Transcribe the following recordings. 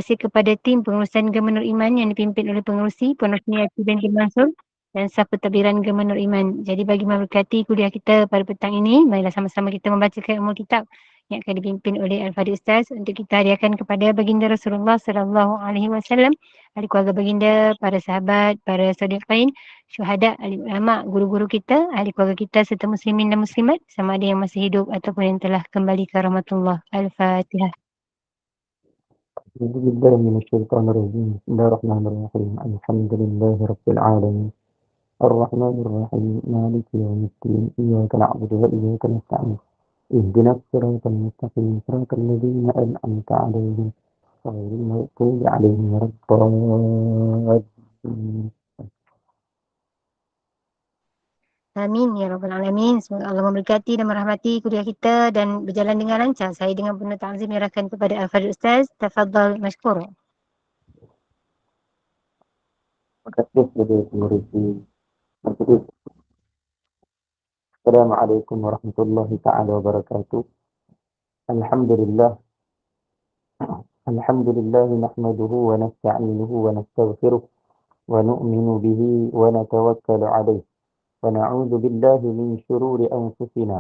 kasih kepada tim pengurusan Gemenur Iman yang dipimpin oleh pengerusi Penuh Niati binti Mansur dan staf pentadbiran Gemenur Iman. Jadi bagi memberkati kuliah kita pada petang ini, marilah sama-sama kita membacakan umul kitab yang akan dipimpin oleh Al-Fadhil Ustaz untuk kita hadiahkan kepada baginda Rasulullah sallallahu alaihi wasallam, ahli keluarga baginda, para sahabat, para sadiqin, syuhada, ahli ulama, guru-guru kita, ahli keluarga kita serta muslimin dan muslimat sama ada yang masih hidup ataupun yang telah kembali ke rahmatullah. Al-Fatihah. أعوذ بالله من الشيطان الرجيم بسم الله الرحمن الرحيم الحمد لله رب العالمين الرحمن الرحيم مالك يوم الدين إياك نعبد وإياك نستعين اهدنا الصراط المستقيم صراط الذين أنعمت عليهم غير المغضوب عليهم ولا الضالين. Amin ya rabbal alamin. Semoga Allah memberkati dan merahmati kuliah kita dan berjalan dengan lancar. Saya dengan penuh ta'zim menyerahkan kepada Al-Fadhil Ustaz. Tafadhal mashkura. Terima kasih kepada pengurusi Majelis. Assalamualaikum warahmatullahi taala wabarakatuh. Alhamdulillah. Alhamdulillah nahmaduhu wa nasta'inuhu wa nastaghfiruh wa nu'minu bihi wa natawakkalu alayh. ونعوذ بالله من شرور أنفسنا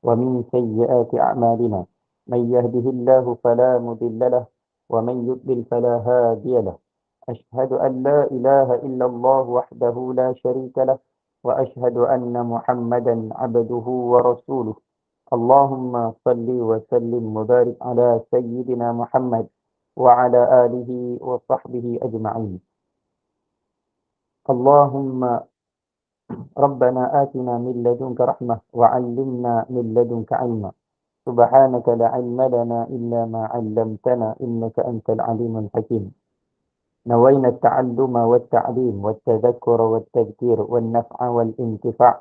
ومن سيئات أعمالنا من يهده الله فلا مضل له ومن يضلل فلا هادي له أشهد أن لا إله إلا الله وحده لا شريك له وأشهد أن محمدا عبده ورسوله اللهم صل وسلم وبارك على سيدنا محمد وعلى آله وصحبه أجمعين اللهم ربنا آتنا من لدنك رحمة وعلمنا من لدنك علما سبحانك لا علم لنا إلا ما علمتنا إنك أنت العليم الحكيم نوينا التعلم والتعليم والتذكر والتذكير والنفع والانتفاع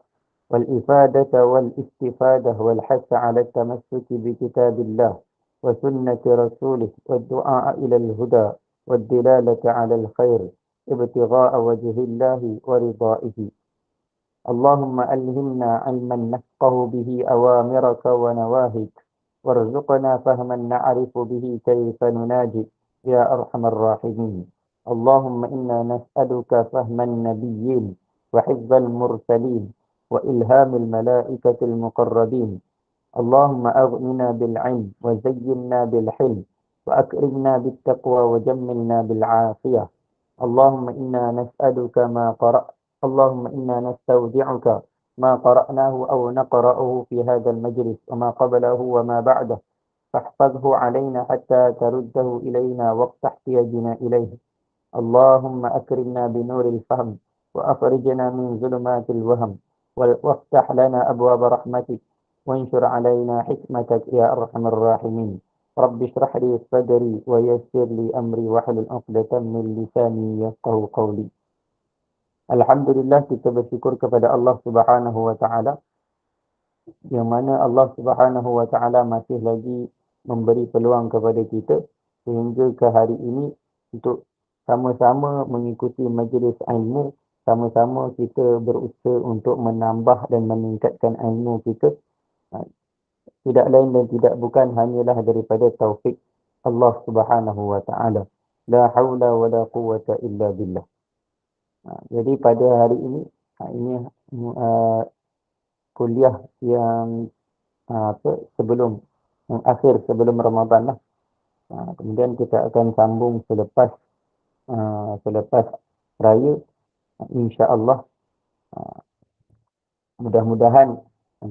والإفادة والاستفادة والحث على التمسك بكتاب الله وسنة رسوله والدعاء إلى الهدى والدلالة على الخير ابتغاء وجه الله ورضائه اللهم ألهمنا علما نفقه به أوامرك ونواهيك وارزقنا فهما نعرف به كيف نناجي يا أرحم الراحمين اللهم إنا نسألك فهم النبيين وحفظ المرسلين وإلهام الملائكة المقربين اللهم أغننا بالعلم وزينا بالحلم وأكرمنا بالتقوى وجملنا بالعافية اللهم إنا نسألك ما قرأت اللهم إنا نستودعك ما قرأناه أو نقرأه في هذا المجلس وما قبله وما بعده فاحفظه علينا حتى ترده إلينا وقت احتياجنا إليه اللهم أكرمنا بنور الفهم وأخرجنا من ظلمات الوهم وافتح لنا أبواب رحمتك وانشر علينا حكمتك يا أرحم الراحمين رب اشرح لي صدري ويسر لي أمري واحلل عقدة من لساني يفقهوا قولي. Alhamdulillah, kita bersyukur kepada Allah Subhanahu wa taala yang mana Allah Subhanahu wa taala masih lagi memberi peluang kepada kita sehingga ke hari ini untuk sama-sama mengikuti majlis ilmu, sama-sama kita berusaha untuk menambah dan meningkatkan ilmu kita. Tidak lain dan tidak bukan hanyalah daripada taufik Allah Subhanahu wa taala. La haula wa la quwwata illa billah. Jadi pada hari ini, ini kuliah yang sebelum akhir sebelum Ramadan lah. Kemudian kita akan sambung selepas raya, insya-Allah. Mudah-mudahan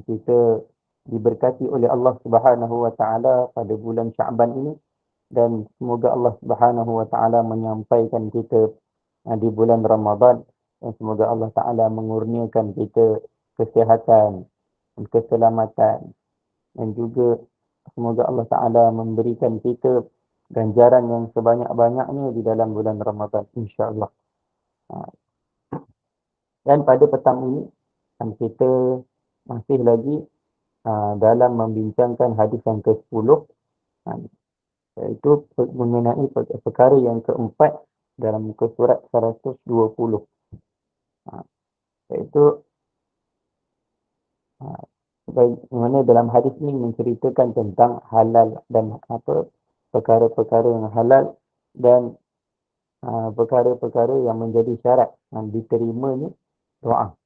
kita diberkati oleh Allah Subhanahu wa taala pada bulan Syaban ini dan semoga Allah Subhanahu wa taala menyampaikan kita di bulan Ramadan dan semoga Allah Ta'ala mengurniakan kita kesihatan dan keselamatan dan juga semoga Allah Ta'ala memberikan kita ganjaran yang sebanyak-banyaknya di dalam bulan Ramadan insya-Allah. Dan pada petang ini kita masih lagi dalam membincangkan hadis yang ke-10 iaitu mengenai perkara yang keempat dalam muka surat 120. Iaitu bagaimana dalam hadis ini menceritakan tentang halal dan perkara-perkara yang halal dan perkara-perkara yang menjadi syarat diterimanya doa.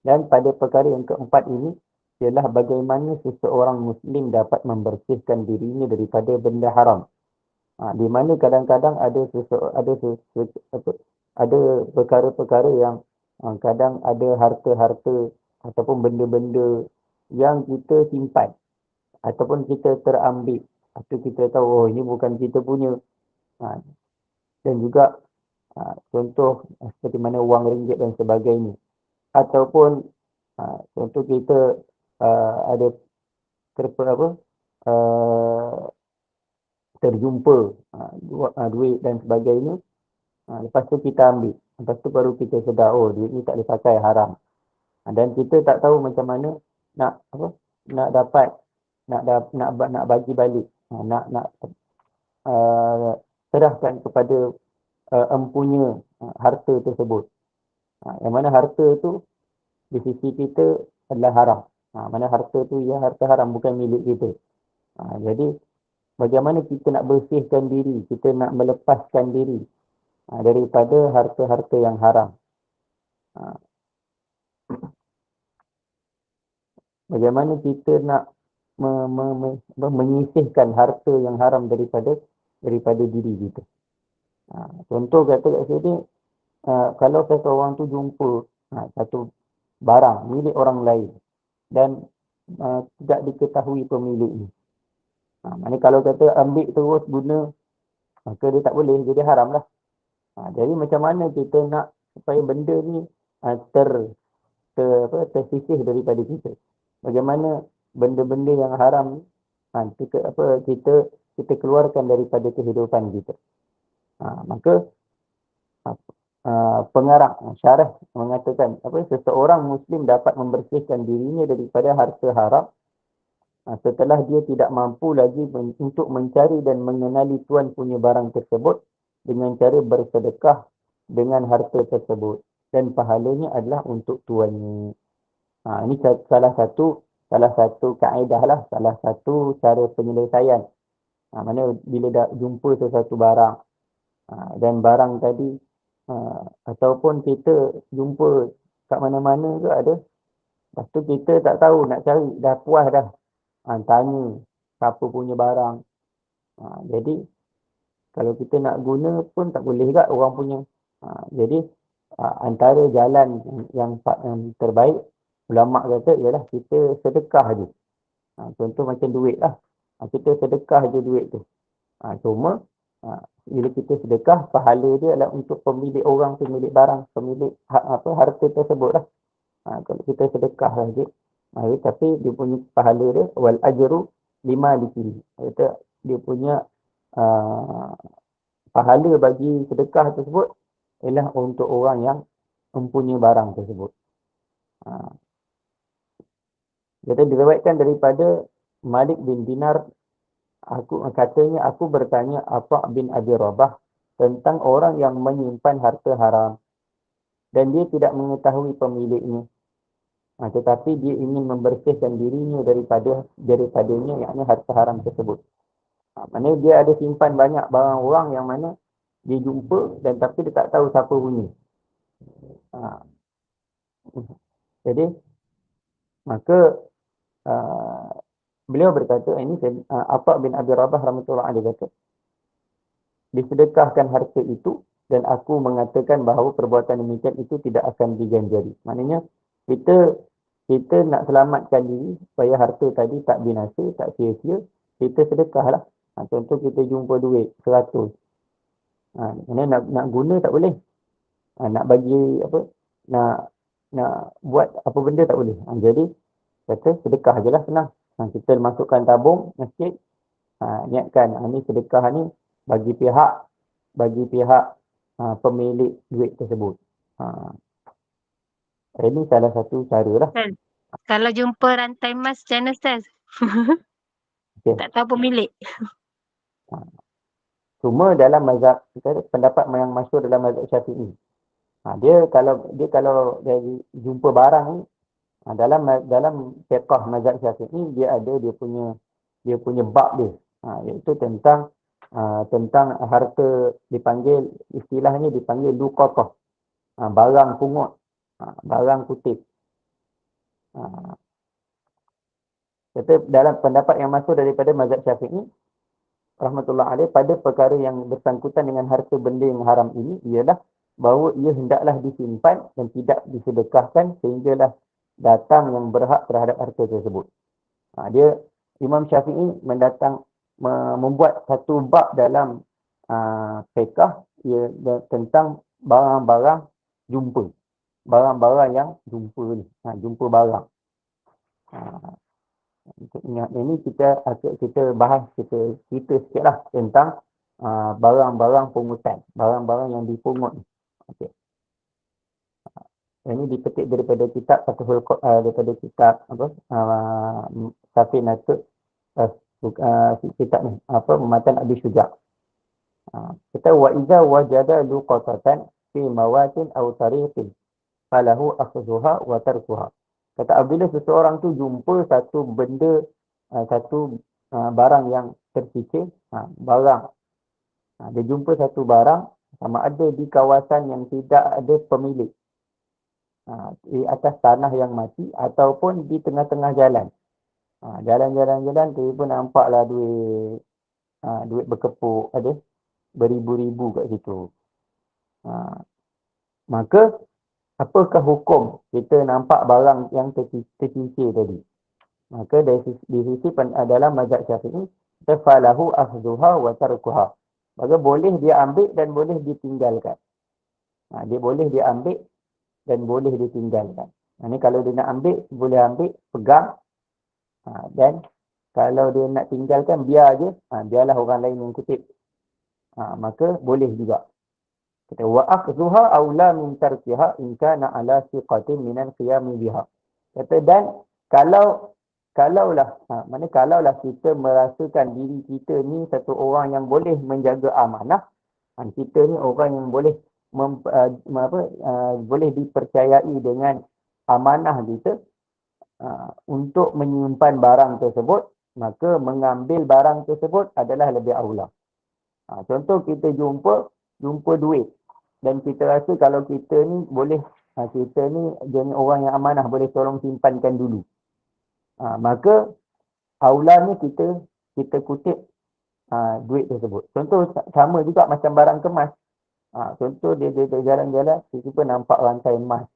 Dan pada perkara yang keempat ini ialah bagaimana seseorang Muslim dapat membersihkan dirinya daripada benda haram. Di mana kadang-kadang ada perkara-perkara yang kadang ada harta-harta ataupun benda-benda yang kita simpan ataupun kita terambil atau kita tahu ini bukan kita punya. Dan juga contoh seperti mana wang ringgit dan sebagainya. Ataupun contoh kita ada terjumpa duit dan sebagainya. Lepas tu kita ambil. Lepas tu baru kita sedar, oh duit ni tak boleh pakai, haram. Dan kita tak tahu macam mana nak dapat, nak bagi balik. Nak serahkan kepada empunya harta tersebut. Yang mana harta tu di sisi kita adalah haram. Mana harta tu ya harta haram, bukan milik kita. Jadi bagaimana kita nak bersihkan diri, kita nak melepaskan diri daripada harta-harta yang haram. Bagaimana kita nak menyisihkan harta yang haram daripada diri kita. Contoh kata kat sini, kalau satu orang tu jumpa satu barang milik orang lain dan tidak diketahui pemiliknya. Maksudnya kalau kata ambil terus guna, maka dia tak boleh, jadi haram lah. Jadi macam mana kita nak supaya benda ni tersisih daripada kita. Bagaimana benda-benda yang haram kita keluarkan daripada kehidupan kita. Maka pengarang syarah mengatakan seseorang Muslim dapat membersihkan dirinya daripada harta haram setelah dia tidak mampu lagi untuk mencari dan mengenali tuan punya barang tersebut dengan cara bersedekah dengan harta tersebut dan pahalanya adalah untuk tuannya. Ini salah satu kaedah lah, salah satu cara penyelesaian. Mana bila dah jumpa sesuatu barang dan barang tadi ataupun kita jumpa kat mana-mana ke ada, lepas tu kita tak tahu nak cari, dah puas dah tanya siapa punya barang. Jadi kalau kita nak guna pun tak boleh juga orang punya. Jadi antara jalan yang terbaik ulama kata ialah kita sedekah je. Contoh macam duit lah. Kita sedekah je duit tu. Cuma bila kita sedekah, pahala dia adalah untuk pemilik orang, pemilik barang, pemilik harta tersebut lah. Kalau kita sedekah saja, tapi dia punya pahala dia wal ajru lima dikiri. Kata dia punya pahala bagi sedekah tersebut ialah untuk orang yang mempunyai barang tersebut. Jadi diriwayatkan daripada Malik bin Dinar, katanya aku bertanya Atha bin Abi Rabah tentang orang yang menyimpan harta haram dan dia tidak mengetahui pemiliknya. Tetapi dia ingin membersihkan dirinya daripadanya, yakni harta haram tersebut. Maksudnya dia ada simpan banyak barang orang yang mana dia jumpa dan tapi dia tak tahu siapa punya. Jadi maka beliau berkata, ini Atha bin Abi Rabah rahmatullah alaihi kata, disedekahkan harta itu dan aku mengatakan bahawa perbuatan demikian itu tidak akan diganjari. Maknanya kita nak selamatkan diri supaya harta tadi tak binasa, tak sia-sia, kita sedekahlah. Contoh kita jumpa duit 100. Nak guna tak boleh. Nak bagi nak buat apa benda tak boleh. Jadi kata sedekah je lah, senang. Kita masukkan tabung masjid, niatkan ni sedekah ni bagi pihak pemilik duit tersebut. Ini salah satu cara lah. Kalau jumpa rantai emas, macam mana Ustaz? Okay. Tak tahu pemilik. Cuma dalam mazhab, pendapat yang masyhur dalam mazhab Syafi'i. Dia kalau dia jumpa barang ni, dalam fiqh mazhab Syafi'i dia ada dia punya bab dia. Iaitu tentang tentang harta istilahnya dipanggil luqatah, barang pungut, barang kutip. Kata dalam pendapat yang masuk daripada mazhab Syafi'i rahmatullah alaih, pada perkara yang bersangkutan dengan harta benda yang haram ini ialah bahawa ia hendaklah disimpan dan tidak disedekahkan sehinggalah datang yang berhak terhadap harta tersebut. Dia Imam Syafi'i membuat satu bab dalam fiqh tentang barang-barang jumpa. Barang-barang yang jumpa ni. Jumpa barang. Untuk ingat ini kita bahas, kita cerita sikitlah tentang barang-barang pungutan. Barang-barang yang dipungut. Okey. Ini dipetik daripada kitab daripada kitab Safinatut kitab ni Matan Abi Syuja'. Kita wa idza wajada luqatatan fi mawatin aw tariqin falahu akhdhuha wa tarkuha. Kata apabila seseorang tu jumpa satu benda, satu barang yang tercicir, barang. Dia jumpa satu barang sama ada di kawasan yang tidak ada pemilik, di atas tanah yang mati ataupun di tengah-tengah jalan. Jalan-jalan tiba nampaklah duit berkepuk ada beribu-ribu kat situ. Maka apakah hukum kita nampak barang yang tercincir tadi? Maka di sisi dalam mazhab Syafi'i, falahu akhdhuha wa tarkuha. Maka boleh dia ambil dan boleh ditinggalkan. Dia boleh dia ambil dan boleh ditinggalkan. Ini kalau dia nak ambil, boleh ambil, pegang. Dan kalau dia nak tinggalkan, biar je. Biarlah orang lain yang kutip. Maka boleh juga. Kata wa akhdhuha aula min tarkiha in kana ala siqatin min al-qiyam biha. Kata dan kalaulah kita merasakan diri kita ni satu orang yang boleh menjaga amanah, kita ni orang yang boleh boleh dipercayai dengan amanah kita untuk menyimpan barang tersebut, maka mengambil barang tersebut adalah lebih aula. Contoh kita jumpa duit dan kita rasa kalau kita ni boleh, kita ni jenis orang yang amanah, boleh tolong simpankan dulu, maka aulanya kita kutip duit tersebut. Contoh sama juga macam barang kemas. Contoh dia jalan-jalan, tiba-tiba nampak rantai emas,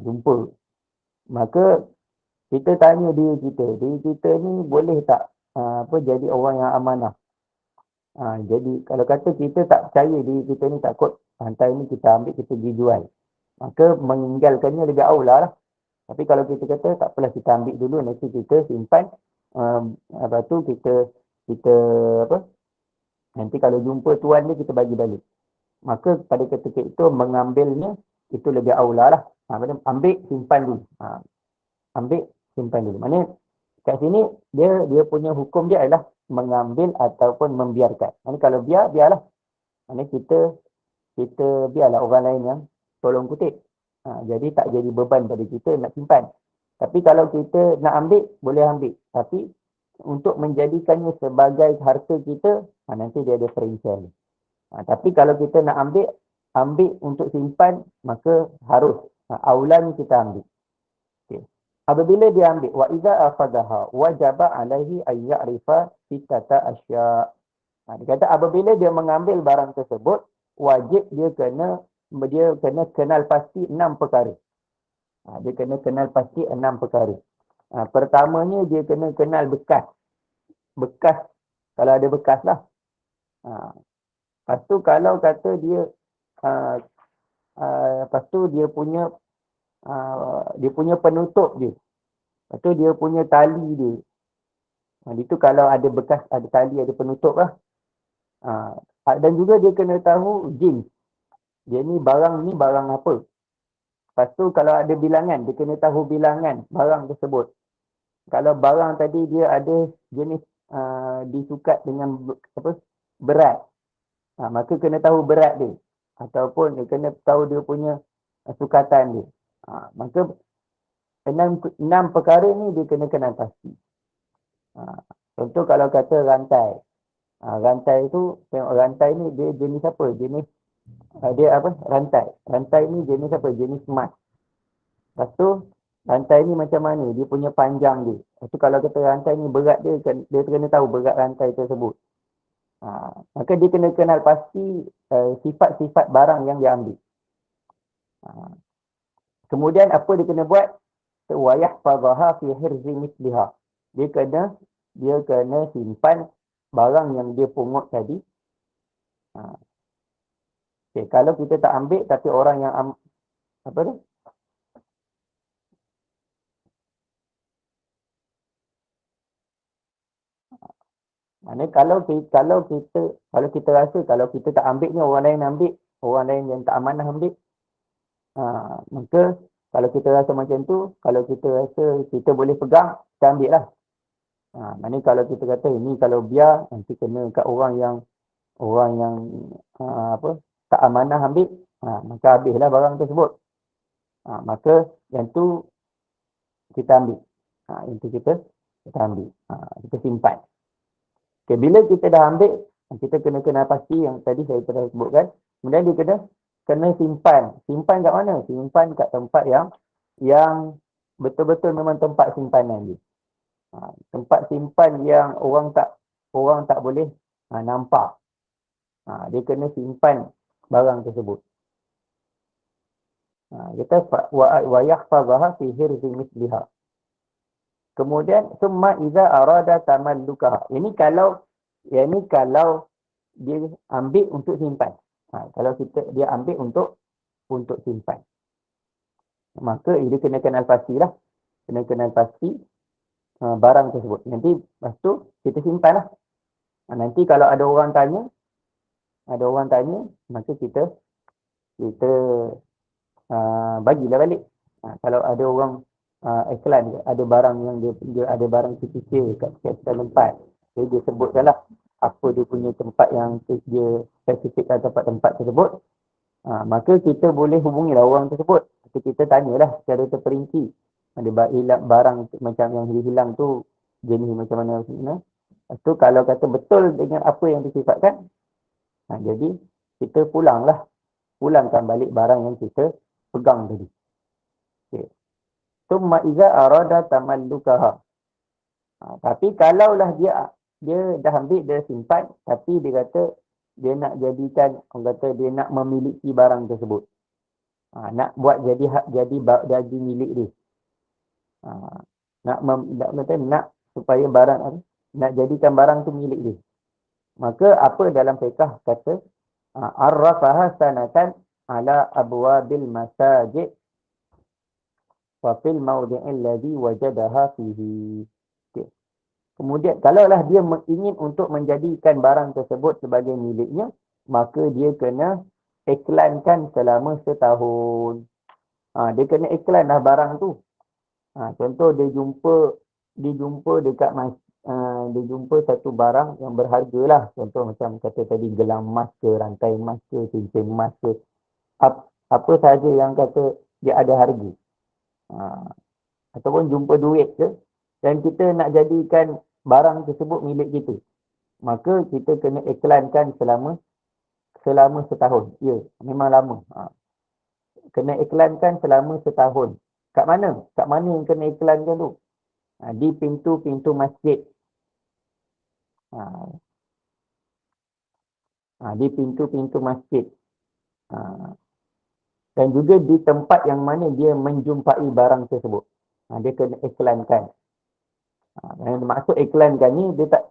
jumpa, maka kita tanya diri kita ni boleh tak jadi orang yang amanah. Jadi kalau kata kita tak percaya diri kita ni, takut rantai ni kita ambil, kita pergi jual, maka meninggalkannya lebih aula lah. Tapi kalau kita kata tak apalah, kita ambil dulu, nanti kita simpan, lepas tu kita nanti kalau jumpa tuan dia kita bagi balik, maka pada ketika itu mengambilnya itu lebih aula lah. Ambil simpan dulu. Ambil simpan dulu. Maknanya kat sini dia punya hukum dia adalah mengambil ataupun membiarkan. Maksudnya kalau biarlah. Maksudnya kita biarlah orang lain yang tolong kutip. Jadi tak jadi beban pada kita nak simpan. Tapi kalau kita nak ambil, boleh ambil. Tapi untuk menjadikannya sebagai harta kita, nanti dia ada perincian. Tapi kalau kita nak ambil untuk simpan, maka harus aulan kita ambil. Okay. Apabila dia ambil, wa idza akhadhaha wajaba alaihi ay ya'rifa sittata asya'. Dia kata apabila dia mengambil barang tersebut, wajib dia kena kenal pasti 6 perkara. Dia kena kenal pasti 6 perkara. Pertamanya dia kena kenal bekas. Bekas, kalau ada bekas lah. Lepas tu kalau kata dia lepas tu dia punya penutup dia. Lepas tu dia punya tali dia. Itu kalau ada bekas, ada tali, ada penutup lah. Dan juga dia kena tahu jenis. Dia ni barang apa. Lepas tu kalau ada bilangan, dia kena tahu bilangan barang tersebut. Kalau barang tadi dia ada jenis disukat dengan berat, maka kena tahu berat dia. Ataupun dia kena tahu dia punya sukatan dia. Maka 6 perkara ni dia kena kenal pasti. Contoh kalau kata rantai. Rantai tu, tengok rantai ni dia jenis apa? Jenis dia apa? Rantai. Rantai ni jenis apa? Jenis emas. Lepas tu rantai ni macam mana? Dia punya panjang dia. Lepas tu kalau kata rantai ni berat dia, dia kena tahu berat rantai tersebut. Maka dia kena kenal pasti sifat-sifat barang yang dia ambil. Kemudian apa dia kena buat? Wa yahfazaha fi hirzi misliha. Dia kena simpan barang yang dia pungut tadi. Okay, kalau kita tak ambil tapi orang yang apa tu? Maknanya kalau kita rasa kalau kita tak ambil ni orang lain ambil, orang lain yang tak amanah ambil, maka kalau kita rasa macam tu, kalau kita rasa kita boleh pegang, kita ambil lah. Maknanya kalau kita kata ini kalau biar nanti kena kat orang yang apa tak amanah ambil, maka habislah barang tersebut. Maka yang tu kita ambil. Yang tu kita ambil. Kita simpan. Okay, bila kita dah ambil, kita kena pasti yang tadi saya telah sebutkan. Kemudian dia kena simpan. Simpan kat mana? Simpan kat tempat yang betul-betul memang tempat simpanan dia. Tempat simpan yang orang tak boleh nampak. Dia kena simpan barang tersebut. Kita wa yahfazaha fi hirzi misliha. Kemudian summa iza arada tamallukaha. Ini kalau dia ambil untuk simpan. Kalau dia ambil untuk simpan. Maka dia kena kenal pastilah. Kena kenal pasti barang tersebut. Nanti lepas tu kita simpanlah. Nanti kalau ada orang tanya, maka kita bagilah balik. Kalau ada orang iklan, ada barang yang dia ada barang kecil kat tempat, jadi dia sebutkanlah apa dia punya tempat yang dia spesifikkan tempat tersebut, maka kita boleh hubungilah orang tersebut. Kita tanyalah secara terperinci ada barang macam yang hilang tu jenis macam mana sebenarnya. Lepas tu kalau kata betul dengan apa yang disifatkan, jadi kita pulangkan balik barang yang kita pegang tadi. Okay. Summa iza arada tamallukaha. Tapi kalaulah dia dah ambil, dia simpan, tapi dia kata dia nak jadikan, orang kata dia nak memiliki barang tersebut. Nak buat jadi milik dia. Nak supaya nak jadikan barang tu milik dia. Maka apa dalam fiqh kata arrafaha sanatan ala abwabil masajid wa fil mawdi'il ladzi wajadaha fihi. Okay. Kemudian kalaulah dia ingin untuk menjadikan barang tersebut sebagai miliknya, maka dia kena iklankan selama setahun. Dia kena iklanlah barang tu. Contoh dia jumpa dekat dia jumpa satu barang yang berharga lah. Contoh macam kata tadi gelang emas ke, rantai emas ke, cincin emas ke. Apa sahaja yang kata dia ada harga. Ataupun jumpa duit ke. Dan kita nak jadikan barang tersebut milik kita. Maka kita kena iklankan selama setahun. Ya, memang lama. Kena iklankan selama setahun. Kat mana? Kat mana yang kena iklankan tu? Di pintu-pintu masjid. Di pintu-pintu masjid. Dan juga di tempat yang mana dia menjumpai barang tersebut. Dia kena iklankan. Maksud iklankan ni dia tak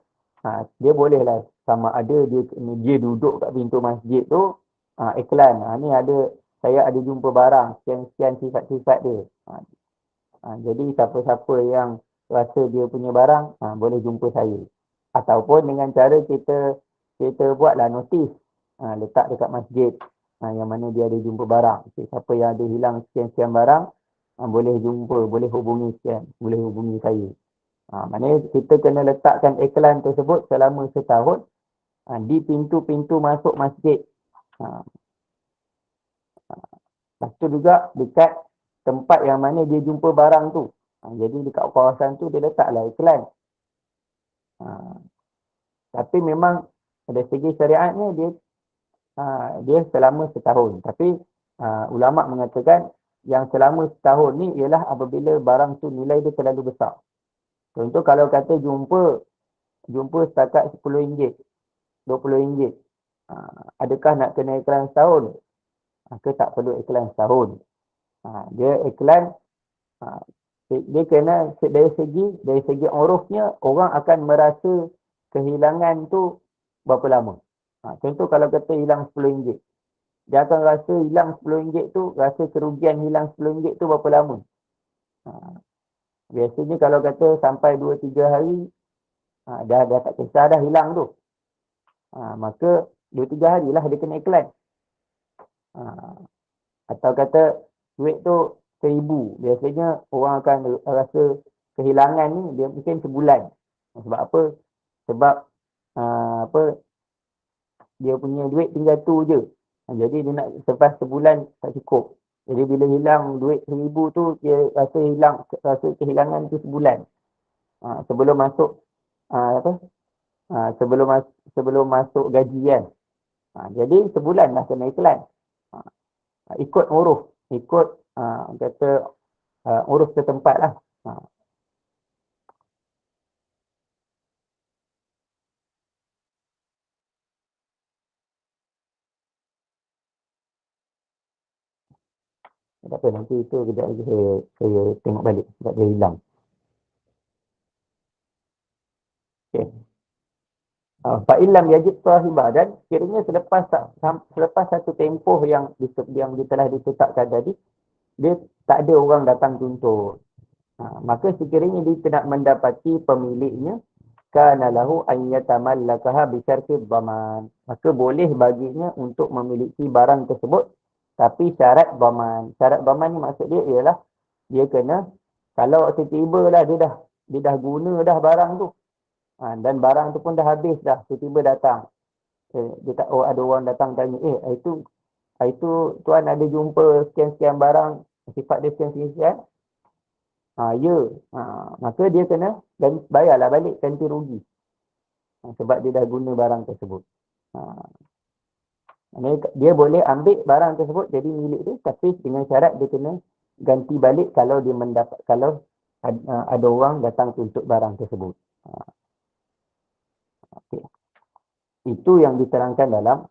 dia bolehlah sama ada dia duduk kat pintu masjid tu iklan. Ni saya ada jumpa barang sekian sifat-sifat dia. Jadi siapa-siapa yang rasa dia punya barang boleh jumpa saya. Ataupun dengan cara kita buatlah notis letak dekat masjid yang mana dia ada jumpa barang. Siapa yang ada hilang sekian-sekian barang boleh jumpa, boleh hubungi saya. Maknanya kita kena letakkan iklan tersebut selama setahun di pintu-pintu masuk masjid. Lepas tu juga dekat tempat yang mana dia jumpa barang tu. Jadi dekat kawasan tu dia letaklah iklan. Tapi memang Dari segi syariatnya dia selama setahun. Tapi ulama mengatakan yang selama setahun ni ialah apabila barang tu nilai dia terlalu besar. Contoh kalau kata jumpa setakat RM10, RM20. Adakah nak kena iklan setahun? Maka tak perlu iklan setahun. Dia iklan dia kena dari segi urufnya orang akan merasa kehilangan tu berapa lama. Contoh kalau kata hilang RM10. Dia akan rasa hilang RM10 tu, rasa kerugian hilang RM10 tu berapa lama. Biasanya kalau kata sampai 2-3 hari, dah tak kisah dah hilang tu. Maka 2-3 hari lah dia kena iklan. Atau kata duit tu RM1,000. Biasanya orang akan rasa kehilangan ni dia mungkin sebulan. Sebab apa? Sebab dia punya duit tinggal tu je. Jadi dia nak selepas sebulan tak cukup. Jadi bila hilang duit RM1,000 tu, dia rasa kehilangan tu sebulan. Sebelum masuk sebelum masuk gaji kan. Jadi sebulan dah kena iklan. Ikut uruf, uruf setempat lah. Tak apa, nanti itu kejap lagi saya tengok balik sebab dia hilang. Okay. Fa'ilam yajib sahibah, dan kiranya selepas satu tempoh yang telah ditetapkan tadi, dia tak ada orang datang tuntut. Maka sekiranya dia tidak mendapati pemiliknya, kana lahu an yatamallakaha bi syarti dhaman. Maka boleh baginya untuk memiliki barang tersebut, tapi syarat dhaman. Syarat dhaman ni maksud dia ialah dia kena, kalau tiba-tiba lah dia dah guna dah barang tu, dan barang tu pun dah habis dah, tiba-tiba datang, ada orang datang tanya, itu tuan ada jumpa sekian-sekian barang, sifat dia sekian-sekian. Ya, maka dia kena dan bayarlah balik ganti rugi. Sebab dia dah guna barang tersebut. Dia boleh ambil barang tersebut jadi milik dia, tapi dengan syarat dia kena ganti balik kalau ada orang datang tuntut barang tersebut. Okay. Itu yang diterangkan dalam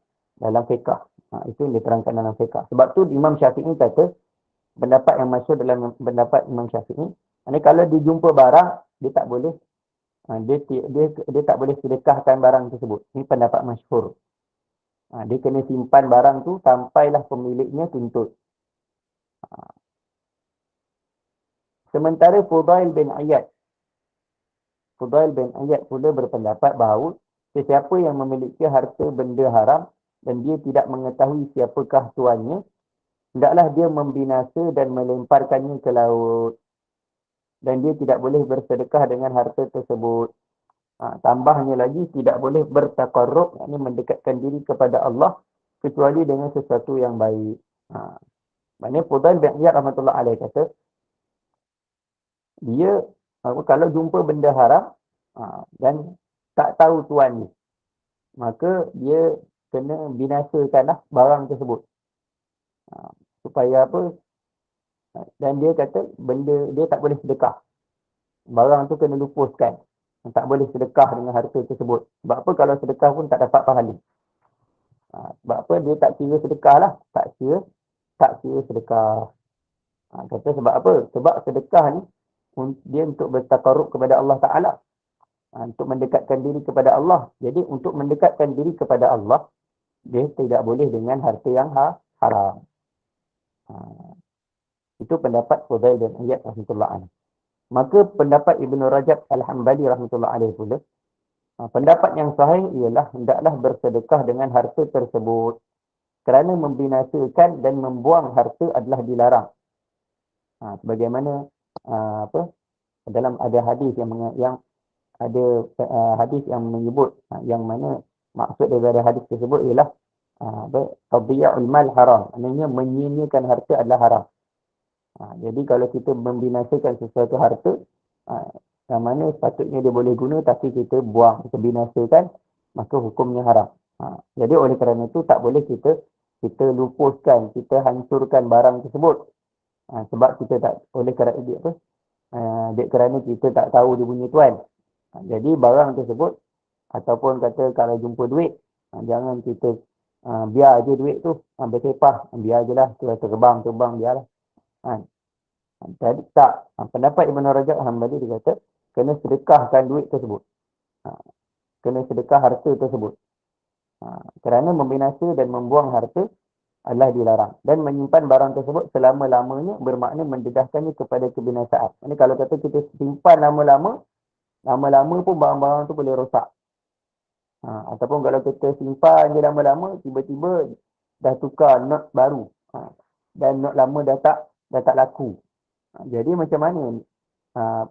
fiqh. Itu yang diterangkan dalam fiqh. Sebab tu Imam Syafi'i kata, pendapat yang masyhur dalam pendapat Imam Syafi'i, kalau dia jumpa barang, dia tak boleh dia tak boleh sedekahkan barang tersebut. Ini pendapat masyhur. Dia kena simpan barang tu sampailah pemiliknya tuntut. Sementara Fudail bin Iyad pula berpendapat bahawa sesiapa yang memiliki harta benda haram dan dia tidak mengetahui siapakah tuannya, hendaklah dia membinasa dan melemparkannya ke laut. Dan dia tidak boleh bersedekah dengan harta tersebut. Tambahnya lagi, tidak boleh bertaqarrub, yakni mendekatkan diri kepada Allah kecuali dengan sesuatu yang baik. Maknanya Fudail bin Iyad rahmatullah alaih kata, dia kalau jumpa benda haram dan tak tahu tuan ni, maka dia kena binasakanlah barang tersebut. Supaya apa? Dan dia kata benda dia tak boleh sedekah. Barang tu kena lupuskan. Tak boleh sedekah dengan harta tersebut. Sebab apa? Kalau sedekah pun tak dapat pahala. Sebab apa? Dia tak kira sedekah lah. Tak kira sedekah. Kata sebab apa? Sebab sedekah ni dia untuk bertaqarrub kepada Allah Ta'ala. Untuk mendekatkan diri kepada Allah. Jadi untuk mendekatkan diri kepada Allah, dia tidak boleh dengan harta yang haram. Itu pendapat Fudail bin Iyad rahmatullah alaih. Maka pendapat Ibn Rajab Al-Hambali rahmatullah alaih pula, pendapat yang sahih ialah hendaklah bersedekah dengan harta tersebut, kerana membinasakan dan membuang harta adalah dilarang. Sebagaimana dalam ada hadis yang ada hadis yang menyebut, yang mana maksud daripada hadis tersebut ialah tadhiya'ul mal haram, maknanya menyia-nyiakan harta adalah haram. Jadi kalau kita membinasakan sesuatu harta yang mana sepatutnya dia boleh guna tapi kita buang, kita binasakan, maka hukumnya haram. Jadi oleh kerana itu tak boleh kita lupuskan, kita hancurkan barang tersebut. Sebab kita tak oleh kerana dia apa? Kerana kita tak tahu dia punya tuan. Jadi barang tersebut ataupun kata kalau jumpa duit, jangan kita biar je duit tu bersepah, biar je lah terbang biarlah. Jadi tak, pendapat Ibn Rajab Hanbali dia kata kena sedekahkan duit tersebut, kena sedekah harta tersebut, kerana membinasa dan membuang harta adalah dilarang, dan menyimpan barang tersebut selama-lamanya bermakna mendedahkannya kepada kebinasaan. Ini kalau kata kita simpan lama-lama pun barang-barang tu boleh rosak. Ataupun kalau kita simpan je lama-lama, tiba-tiba dah tukar not baru, dan not lama dah tak laku. Jadi macam mana?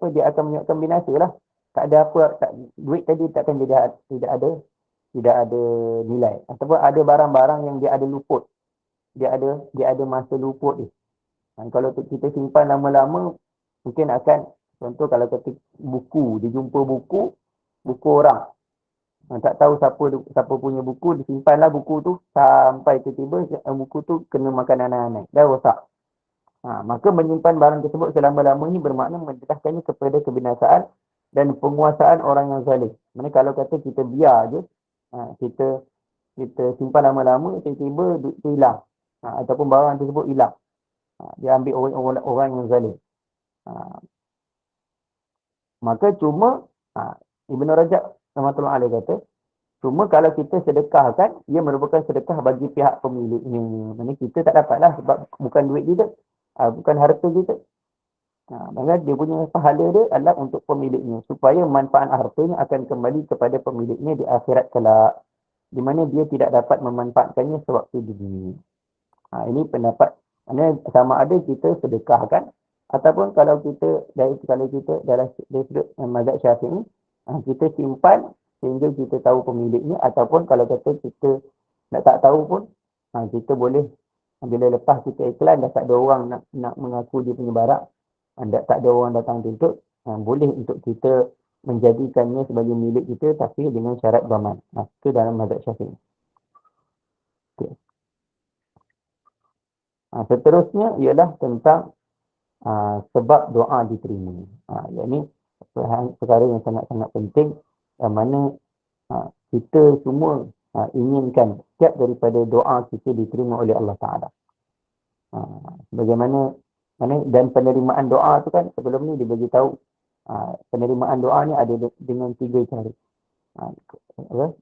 Dia akan menyebabkan binasa lah. Tak ada apa, duit tadi takkan tidak ada nilai. Ataupun ada barang-barang yang dia ada luput. Dia ada masa luput dia. Kalau kita simpan lama-lama, mungkin akan, contoh kalau kita buku, dia jumpa buku orang. Tak tahu siapa punya buku, disimpanlah buku tu sampai tiba-tiba buku tu kena makan anak-anak, dah rosak. Maka menyimpan barang tersebut selama-lamanya bermakna mendedahkannya kepada kebinasaan dan penguasaan orang yang zalim. Maksudnya kalau kata kita biar je, kita simpan lama-lama, tiba-tiba tu hilang, ataupun barang tersebut hilang, dia ambil orang yang zalim. Maka cuma Ibn Rajab rahmatullahi alaihi kata, cuma kalau kita sedekahkan, ia merupakan sedekah bagi pihak pemiliknya. Maksudnya kita tak dapatlah sebab bukan duit kita, bukan harta kita. Maka dia punya pahala dia adalah untuk pemiliknya, supaya manfaat hartanya akan kembali kepada pemiliknya di akhirat kelak, di mana dia tidak dapat memanfaatkannya sewaktu di dunia. Ini pendapat, maknanya sama ada kita sedekahkan, ataupun kalau kita dalam sudut mazhab Syafi'i, kita simpan sehingga kita tahu pemiliknya, ataupun kalau kata kita tak tahu pun, kita boleh bila lepas kita iklan dah tak ada orang nak mengaku dia punya barang, tak ada orang datang tuntut, boleh untuk kita menjadikannya sebagai milik kita, tapi dengan syarat dhaman. Itu dalam mazhab Syafi'i. Okay. Seterusnya ialah tentang sebab doa diterima. Ini perkara yang sangat-sangat penting, yang mana kita semua inginkan setiap daripada doa kita diterima oleh Allah Ta'ala. Bagaimana dan penerimaan doa tu kan sebelum ni dia bagi tahu, penerimaan doa ni ada dengan 3 cara,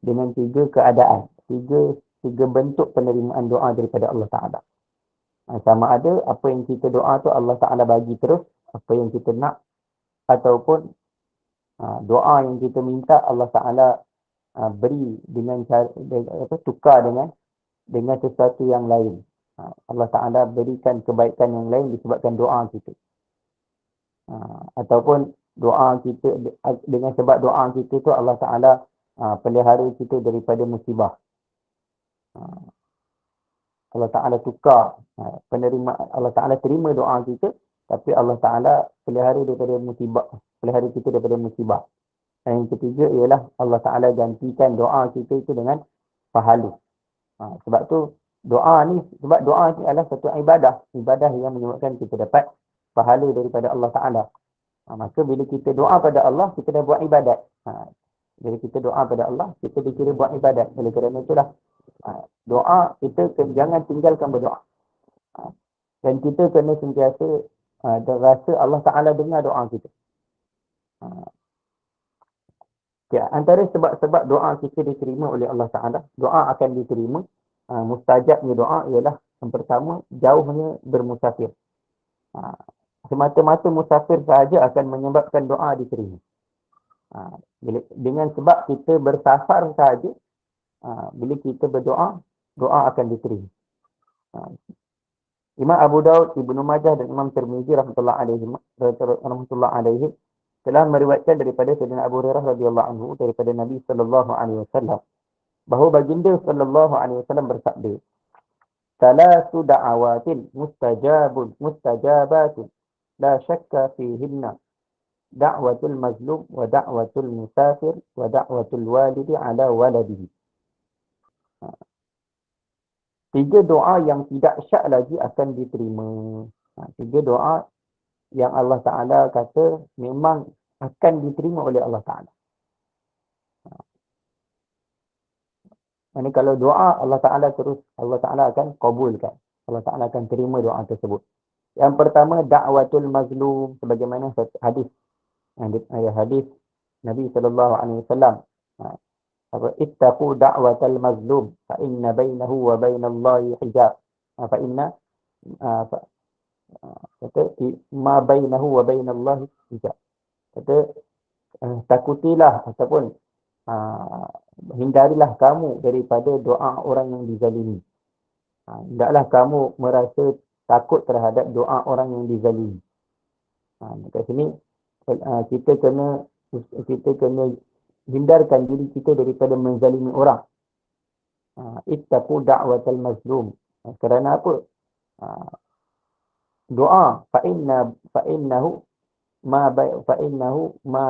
dengan 3 keadaan, 3 bentuk penerimaan doa daripada Allah Ta'ala. Sama ada apa yang kita doa tu Allah Ta'ala bagi terus apa yang kita nak, ataupun doa yang kita minta Allah Ta'ala beri dengan cara, tukar dengan sesuatu yang lain. Allah Ta'ala berikan kebaikan yang lain disebabkan doa kita. Ataupun doa kita, dengan sebab doa kita tu Allah Ta'ala pelihara kita daripada musibah. Allah Ta'ala tukar Allah Ta'ala terima doa kita, tapi Allah Ta'ala pelihara kita daripada musibah. Dan yang ketiga ialah Allah Ta'ala gantikan doa kita itu dengan pahala. Sebab tu doa ni adalah satu ibadah yang menyebabkan kita dapat pahala daripada Allah Ta'ala. Maka bila kita doa pada Allah, kita dah buat ibadat. Bila kita doa pada Allah, kita dikira buat ibadat. Oleh kerana itulah doa kita jangan tinggalkan berdoa. Dan kita kena sentiasa rasa Allah Ta'ala dengar doa kita. Antara sebab-sebab doa kita diterima oleh Allah Ta'ala, doa akan diterima, mustajabnya doa ialah yang pertama, jauhnya bermusafir. Semata-mata musafir sahaja akan menyebabkan doa diterima. Dengan sebab kita bersafar sahaja, bila kita berdoa, doa akan diterima. Imam Abu Daud, Ibnu Majah dan Imam Tirmizi rahmatullahi alaihi telah meriwayatkan daripada Sayyidina Abu Hurairah radhiyallahu anhu daripada Nabi sallallahu alaihi wasallam bahawa baginda sallallahu alaihi wasallam bersabda, "Salasu da'awatin mustajabatun la syakka fihinna da'watul mazlum wa da'watul musafir wa da'watul walidi ala waladihi. Tiga doa yang tidak syak lagi akan diterima. Tiga doa yang Allah Ta'ala kata memang akan diterima oleh Allah Ta'ala. Ini kalau doa Allah Ta'ala terus, Allah Ta'ala akan kabulkan. Allah Ta'ala akan terima doa tersebut. Yang pertama, da'watul mazlum. Sebagaimana hadis. Hadis Nabi SAW. Ittaqu da'watal mazlum. Fa'inna bainahu wa bainallahi hijab. Fa'inna kata ma bainahu wa bainallahi hijab. Kata takutilah ataupun hindarilah kamu daripada doa orang yang dizalimi. Hendaklah kamu merasa takut terhadap doa orang yang dizalimi. Dekat sini kita kena hindarkan diri kita daripada menzalimi orang. Ittaqu da'watal mazlum. Kerana apa? Doa fa'innahu ma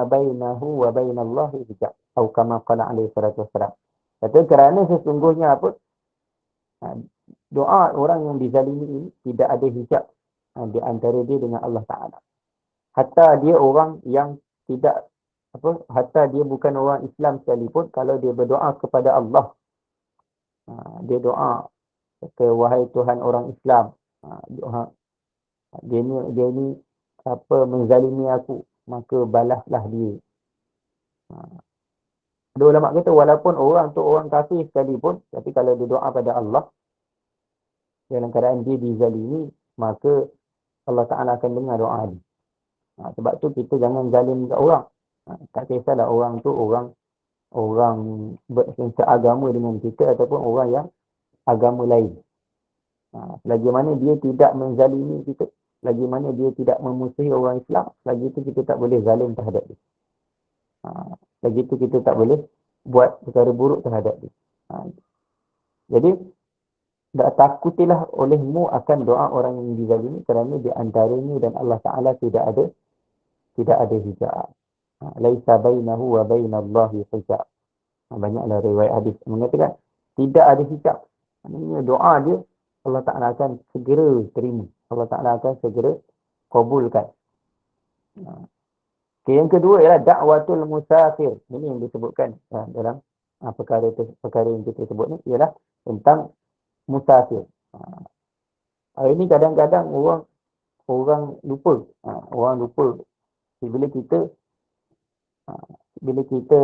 bainahu wa bainallahi hijab. Atau kama qala alaihi salatu wassalam. Kata kerana sesungguhnya apa? Doa orang yang dizalimi ini tidak ada hijab di antara dia dengan Allah Ta'ala. Hatta dia orang yang tidak hatta dia bukan orang Islam sekalipun, kalau dia berdoa kepada Allah, dia doa kata, wahai Tuhan orang Islam, dia ni menzalimi aku, maka balaslah dia. Ada ulama kata walaupun orang tu orang kafir sekalipun, tapi kalau dia doa pada Allah dalam keadaan dia dizalimi, maka Allah Ta'ala akan dengar doa dia. Sebab tu kita jangan zalim kat orang. Tak kisahlah orang tu orang seagama dengan kita ataupun orang yang agama lain. Selagi mana dia tidak menzalimi kita, selagi mana dia tidak memusuhi orang Islam, selagi itu kita tak boleh zalim terhadap dia. Selagi itu kita tak boleh buat perkara buruk terhadap dia. Jadi takutilah olehmu akan doa orang yang dizalimi, kerana di antaranya dan Allah Ta'ala tidak ada hijab. Laisa bainahu wa bainallahi hijab. Banyaklah riwayat hadis mengatakan tidak ada hijab. Maksudnya doa dia Allah Ta'ala akan segera terima. Allah Ta'ala akan segera kabulkan. Yang kedua ialah da'watul musafir. Ini yang disebutkan dalam perkara yang kita sebut ni ialah tentang musafir. Hari ini kadang-kadang orang lupa. Orang lupa bila kita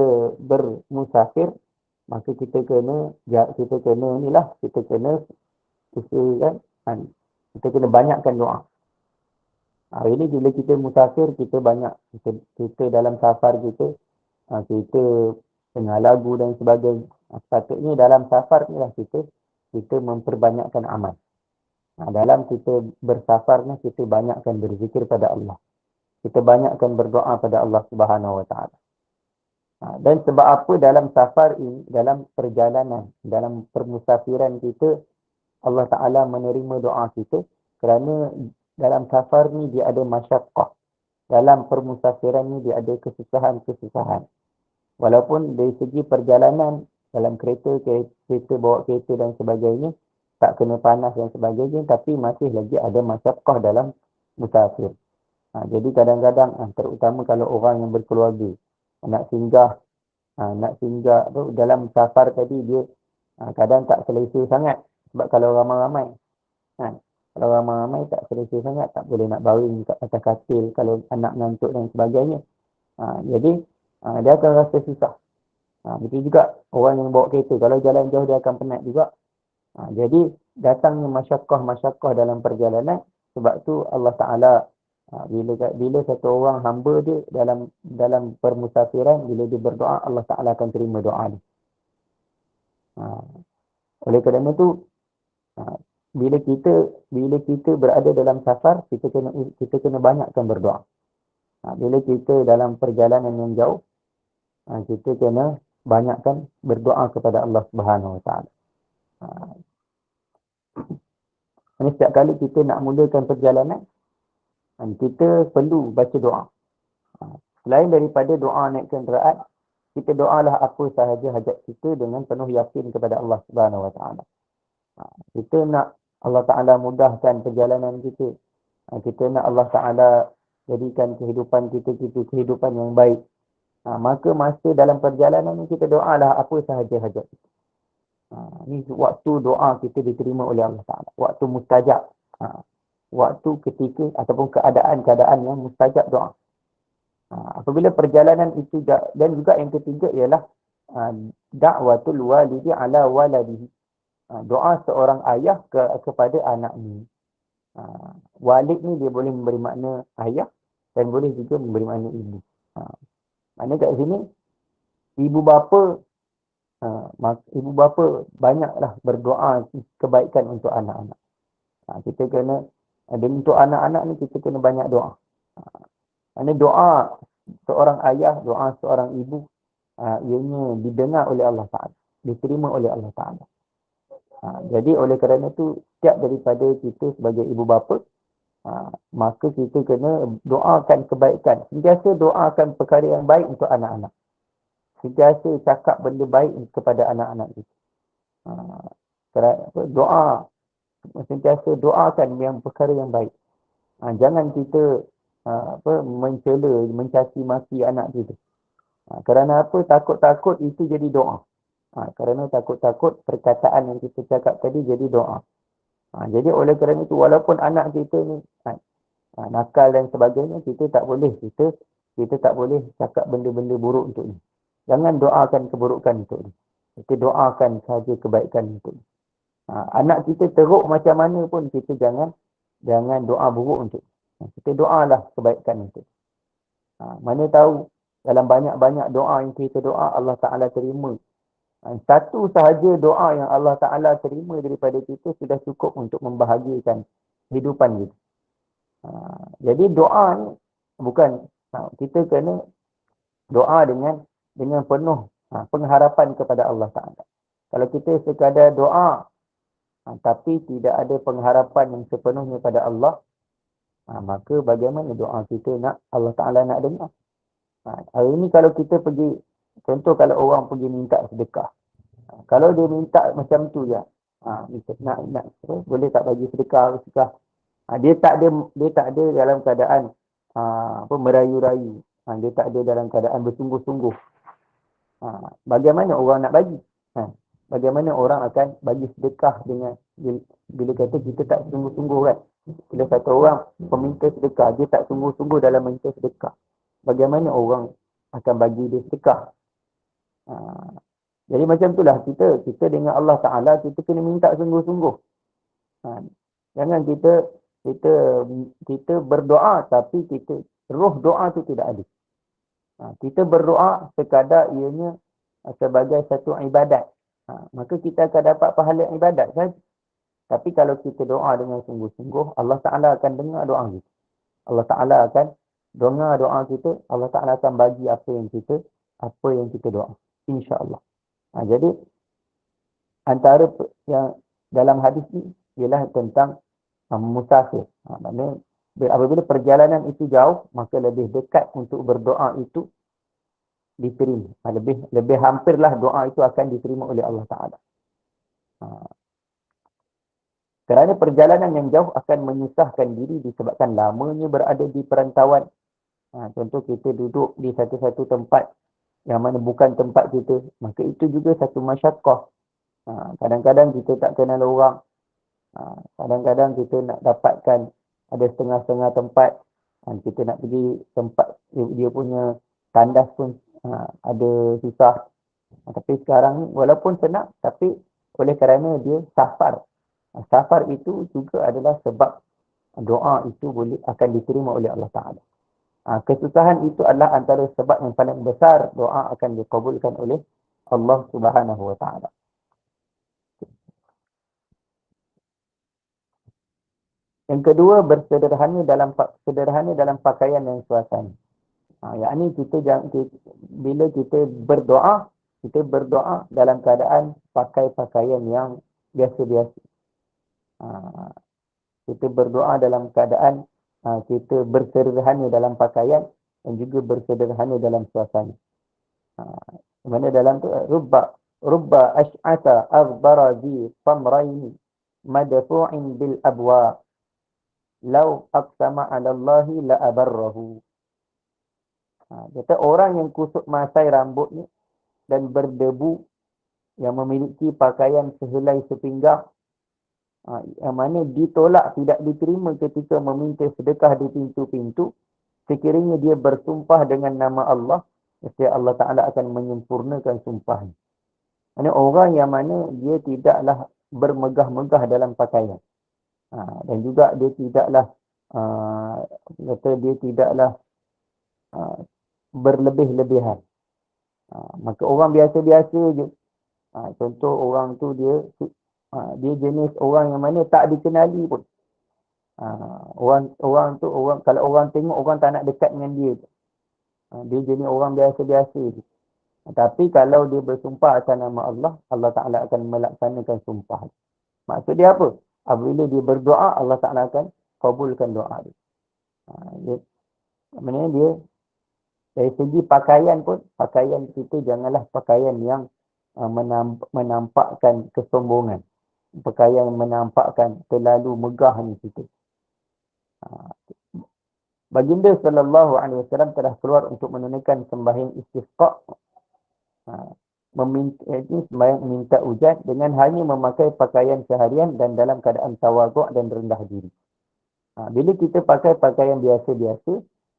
bermusafir, maka kita kena usahakan, kita kena banyakkan doa. Hari ini bila kita musafir, kita dalam safar kita dengar lagu dan sebagainya. Sepatutnya dalam safar ni lah kita memperbanyakkan amal. Dalam kita bersafar ni, kita banyakkan berzikir pada Allah. Kita banyakkan berdoa pada Allah Subhanahu Wa Ta'ala. Dan sebab apa dalam safar ini, dalam perjalanan, dalam permusafiran kita, Allah Ta'ala menerima doa kita, kerana dalam safar ni dia ada masyaqqah. Dalam permusafiran ni dia ada kesusahan-kesusahan. Walaupun dari segi perjalanan, dalam kereta bawa kereta dan sebagainya, tak kena panas dan sebagainya, tapi masih lagi ada masyaqqah dalam musafir. Jadi kadang-kadang, terutama kalau orang yang berkeluarga, nak singgah dalam safar tadi, dia kadang tak selesa sangat. Sebab kalau ramai-ramai, tak selesa sangat, tak boleh nak baring kat atas katil kalau anak ngantuk dan sebagainya. Jadi dia akan rasa susah. Betul juga orang yang bawa kereta, kalau jalan jauh dia akan penat juga. Jadi datangnya masyaqqah dalam perjalanan. Sebab tu Allah Ta'ala bila satu orang hamba dia dalam permusafiran, bila dia berdoa, Allah Ta'ala akan terima doa dia. Oleh kerana itu, bila kita berada dalam safar, kita kena banyakkan berdoa. Bila kita dalam perjalanan yang jauh, kita kena banyakkan berdoa kepada Allah Subhanahu Wa Ta'ala. Ini setiap kali kita nak mulakan perjalanan, kita perlu baca doa. Selain daripada doa naikkan derajat, kita doalah apa sahaja hajat kita dengan penuh yakin kepada Allah Subhanahu Wa Taala. Kita nak Allah Taala mudahkan perjalanan kita. Kita nak Allah Taala jadikan kehidupan kita kehidupan yang baik. Maka masa dalam perjalanan ni kita doalah apa sahaja hajat kita. Ni waktu doa kita diterima oleh Allah Taala. Waktu mustajab. Waktu ketika ataupun keadaan-keadaan yang mustajab doa. Apabila perjalanan itu, dan juga yang ketiga ialah da'watul walidi ala waladihi. Doa seorang ayah kepada anaknya. Walid ni dia boleh memberi makna ayah dan boleh juga memberi makna ibu. Maknanya kat sini ibu bapa banyaklah berdoa kebaikan untuk anak-anak. Kita kena, dan untuk anak-anak ni kita kena banyak doa. Maknanya doa seorang ayah, doa seorang ibu, ianya didengar oleh Allah Ta'ala, diterima oleh Allah Ta'ala. Jadi oleh kerana itu, setiap daripada kita sebagai ibu bapa, maka kita kena doakan kebaikan. Sentiasa doakan perkara yang baik untuk anak-anak. Sentiasa cakap benda baik kepada anak-anak kita. Doa, sentiasa doakan yang perkara yang baik. Jangan kita mencela, mencaci maki anak kita. Kerana apa? Takut-takut itu jadi doa. Kerana takut-takut perkataan yang kita cakap tadi jadi doa. Jadi oleh kerana itu, walaupun anak kita ni nakal dan sebagainya, kita tak boleh cakap benda-benda buruk untuk dia. Jangan doakan keburukan untuk dia. Kita doakan sahaja kebaikan untuk dia. Anak kita teruk macam mana pun, kita jangan doa buruk untuk dia. Kita doalah kebaikan untuk dia. Mana tahu dalam banyak-banyak doa yang kita doa, Allah Ta'ala terima. Satu sahaja doa yang Allah Ta'ala terima daripada kita sudah cukup untuk membahagiakan kehidupan kita. Jadi doa ni bukan, kita kena doa dengan penuh pengharapan kepada Allah Ta'ala. Kalau kita sekadar doa tapi tidak ada pengharapan yang sepenuhnya pada Allah, maka bagaimana doa kita Allah Ta'ala nak dengar? Hari ini kalau kita pergi, contoh kalau orang pergi minta sedekah. Kalau dia minta macam tu je, boleh tak bagi sedekah? Dia tak ada dalam keadaan merayu-rayu. Dia tak ada dalam keadaan bersungguh-sungguh. Bagaimana orang nak bagi? Bagaimana orang akan bagi sedekah dengan bila kata kita tak sungguh-sungguh kan? Bila kata orang peminta sedekah, dia tak sungguh-sungguh dalam meminta sedekah. Bagaimana orang akan bagi dia sedekah? Jadi macam itulah kita dengan Allah Ta'ala, kita kena minta sungguh-sungguh. Jangan kita berdoa tapi roh doa tu tidak ada. Kita berdoa sekadar ianya sebagai satu ibadat. Maka kita akan dapat pahala ibadat saja. Tapi kalau kita doa dengan sungguh-sungguh, Allah Ta'ala akan dengar doa kita. Allah Ta'ala akan dengar doa kita. Allah Ta'ala akan bagi apa yang kita doa. InsyaAllah. Jadi, antara yang dalam hadis ini ialah tentang musafir. Maknanya, apabila perjalanan itu jauh, maka lebih dekat untuk berdoa itu diterima. Lebih hampirlah doa itu akan diterima oleh Allah Ta'ala. Kerana perjalanan yang jauh akan menyusahkan diri disebabkan lamanya berada di perantauan. Contoh kita duduk di satu-satu tempat yang mana bukan tempat kita, maka itu juga satu masyakkah. Kadang-kadang kita tak kenal orang. Kadang-kadang kita nak dapatkan ada setengah-setengah tempat. Kita nak pergi tempat dia punya tandas pun ada susah. Tapi sekarang ni walaupun senang, tapi oleh kerana dia safar. Safar itu juga adalah sebab doa itu akan diterima oleh Allah Ta'ala. Kesusahan itu adalah antara sebab yang paling besar doa akan dikabulkan oleh Allah Subhanahu Wa Ta'ala. Yang kedua, bersederhana dalam pakaian dan suasana. Yakni bila kita berdoa dalam keadaan pakai pakaian yang biasa-biasa. Kita berdoa dalam keadaan kita bersederhana dalam pakaian, dan juga bersederhana dalam suasana. Mana dalam tu rubba ash'ata aghbara zi samraini madfu'in bil abwa law aqsama 'ala Allah la abarrahu. Kata orang yang kusut masai rambutnya dan berdebu, yang memiliki pakaian sehelai sepinggang, yang mana ditolak, tidak diterima ketika meminta sedekah di pintu-pintu, sekiranya dia bersumpah dengan nama Allah, mesti Allah Ta'ala akan menyempurnakan sumpahnya. Ini orang yang mana dia tidaklah bermegah-megah dalam pakaian. Dan juga dia tidaklah dia tidaklah berlebih-lebihan. Maka orang biasa-biasa je. Contoh orang tu dia jenis orang yang mana tak dikenali pun. Orang tu kalau orang tengok, orang tak nak dekat dengan dia. Dia jenis orang biasa-biasa je. Tapi kalau dia bersumpah atas nama Allah, Allah Ta'ala akan melaksanakan sumpah. Maksud dia apa? Apabila dia berdoa, Allah Ta'ala akan kabulkan doa dia. Maksudnya dia dari segi pakaian pun, pakaian kita janganlah pakaian yang menampakkan kesombongan. Pakaian yang menampakkan terlalu megahnya kita. Baginda sallallahu alaihi wasallam telah keluar untuk menunaikan sembahyang istisqa, meminta hujan dengan hanya memakai pakaian seharian dan dalam keadaan tawaduk dan rendah diri. Bila kita pakai pakaian biasa-biasa,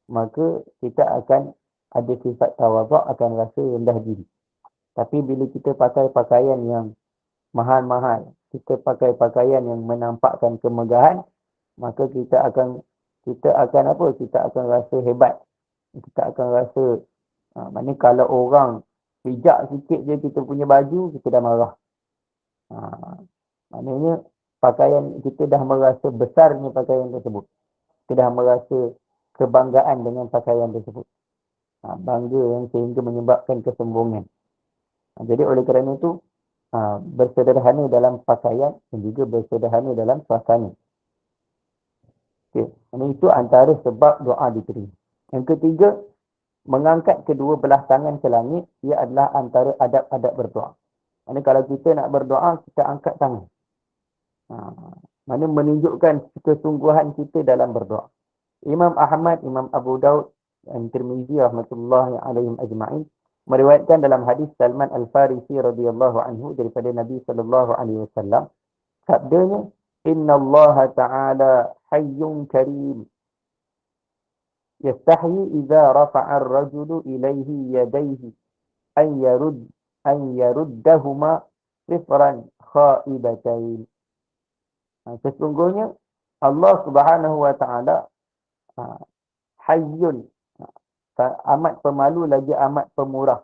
maka kita akan ada sifat tawaduk, akan rasa rendah diri. Tapi bila kita pakai pakaian yang mahal-mahal, kita pakai pakaian yang menampakkan kemegahan, maka kita akan rasa hebat. Kita akan rasa maknanya kalau orang pijak sikit je kita punya baju, kita dah marah. Maknanya pakaian kita dah merasa besarnya pakaian tersebut. Kita dah merasa kebanggaan dengan pakaian tersebut. Bangga yang sehingga menyebabkan kesombongan. Jadi oleh kerana itu, bersederhana dalam pakaian dan juga bersederhana dalam suasana. Okay. Itu antara sebab doa diterima. Yang ketiga, mengangkat kedua belah tangan ke langit, ia adalah antara adab-adab berdoa. Maksudnya kalau kita nak berdoa, kita angkat tangan. Mana menunjukkan kesungguhan kita dalam berdoa. Imam Ahmad, Imam Abu Daud dan Tirmizi rahmatullahi alaihim ajma'in meriwayatkan dalam hadis Salman Al-Farisi radhiyallahu anhu daripada Nabi sallallahu alaihi wasallam, sabdanya, innallaha ta'ala hayyun karim yastahi idza rafa'a ar-rajulu ilayhi yadayhi an yaruddahuma sifran khaibatain. Sesungguhnya Allah Subhanahu wa taala hayyun, amat pemalu lagi amat pemurah.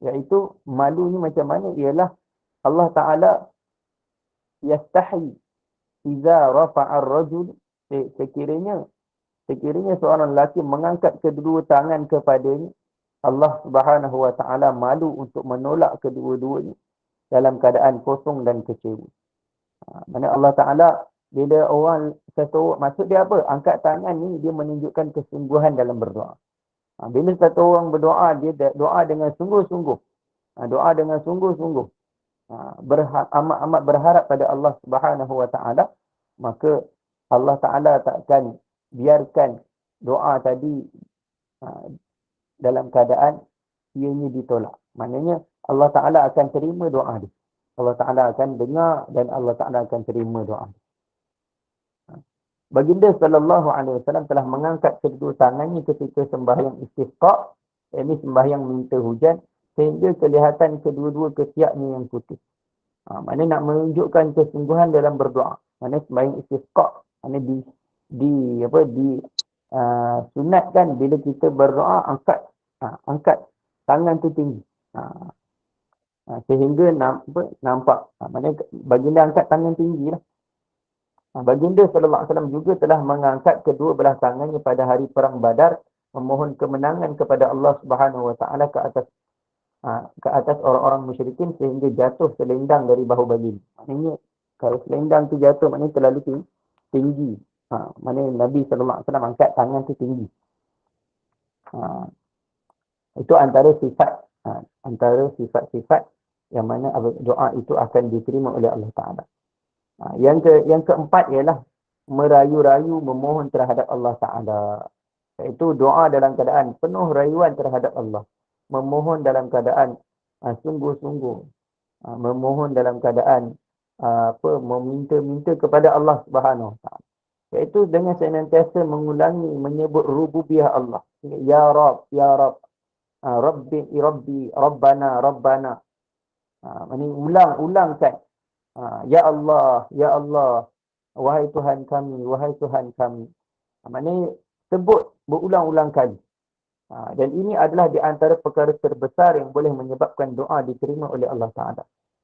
Iaitu malu ni macam mana? Ialah Allah Ta'ala yastahi iza rafa'a ar-rajul, sekiranya seorang lelaki mengangkat kedua tangan kepadanya, Allah Subhanahu wa taala malu untuk menolak kedua-duanya dalam keadaan kosong dan kecewa. Mana Allah Taala bila orang satu, maksud dia apa? Angkat tangan ni dia menunjukkan kesungguhan dalam berdoa. Bila satu orang berdoa, dia doa dengan sungguh-sungguh. Doa dengan sungguh-sungguh. Amat-amat berharap pada Allah Subhanahu wa taala, maka Allah Taala takkan biarkan doa tadi dalam keadaan ianya ditolak. Maknanya Allah Ta'ala akan terima doa dia. Allah Ta'ala akan dengar dan Allah Ta'ala akan terima doa dia. Baginda sallallahu alaihi wasallam telah mengangkat kedua tangannya ketika sembahyang istisqa, ini sembahyang minta hujan, sehingga kelihatan kedua-dua ketiaknya yang putih. Maknanya nak menunjukkan kesungguhan dalam berdoa. Maknanya sembahyang istisqa, maknanya sunatkan bila kita berdoa angkat tangan tu tinggi. Sehingga nampak. Maknanya baginda angkat tangan tinggi lah. Baginda sallallahu alaihi wasallam juga telah mengangkat kedua belah tangannya pada hari perang Badar, memohon kemenangan kepada Allah Subhanahu wa taala ke atas orang-orang musyrikin sehingga jatuh selendang dari bahu baginda. Maknanya kalau selendang tu jatuh maknanya terlalu tinggi. Maknanya Nabi sallallahu alaihi wasallam angkat tangan tu tinggi. Ha, itu antara sifat-sifat yang mana doa itu akan diterima oleh Allah Ta'ala. Yang keempat ialah merayu-rayu memohon terhadap Allah Ta'ala. Iaitu doa dalam keadaan penuh rayuan terhadap Allah. Memohon dalam keadaan sungguh-sungguh. Memohon dalam keadaan meminta-minta kepada Allah Subhanahu Wa Ta'ala. Iaitu dengan senantiasa mengulangi menyebut rububiyah Allah. Ya Rab, Ya Rab. Rabbi, Rabbi, Rabbana, Rabbana. Ini ulang-ulangkan. Ya Allah, Ya Allah. Wahai Tuhan kami, wahai Tuhan kami. Maknanya sebut berulang-ulang kali. Dan ini adalah di antara perkara terbesar yang boleh menyebabkan doa diterima oleh Allah Ta'ala.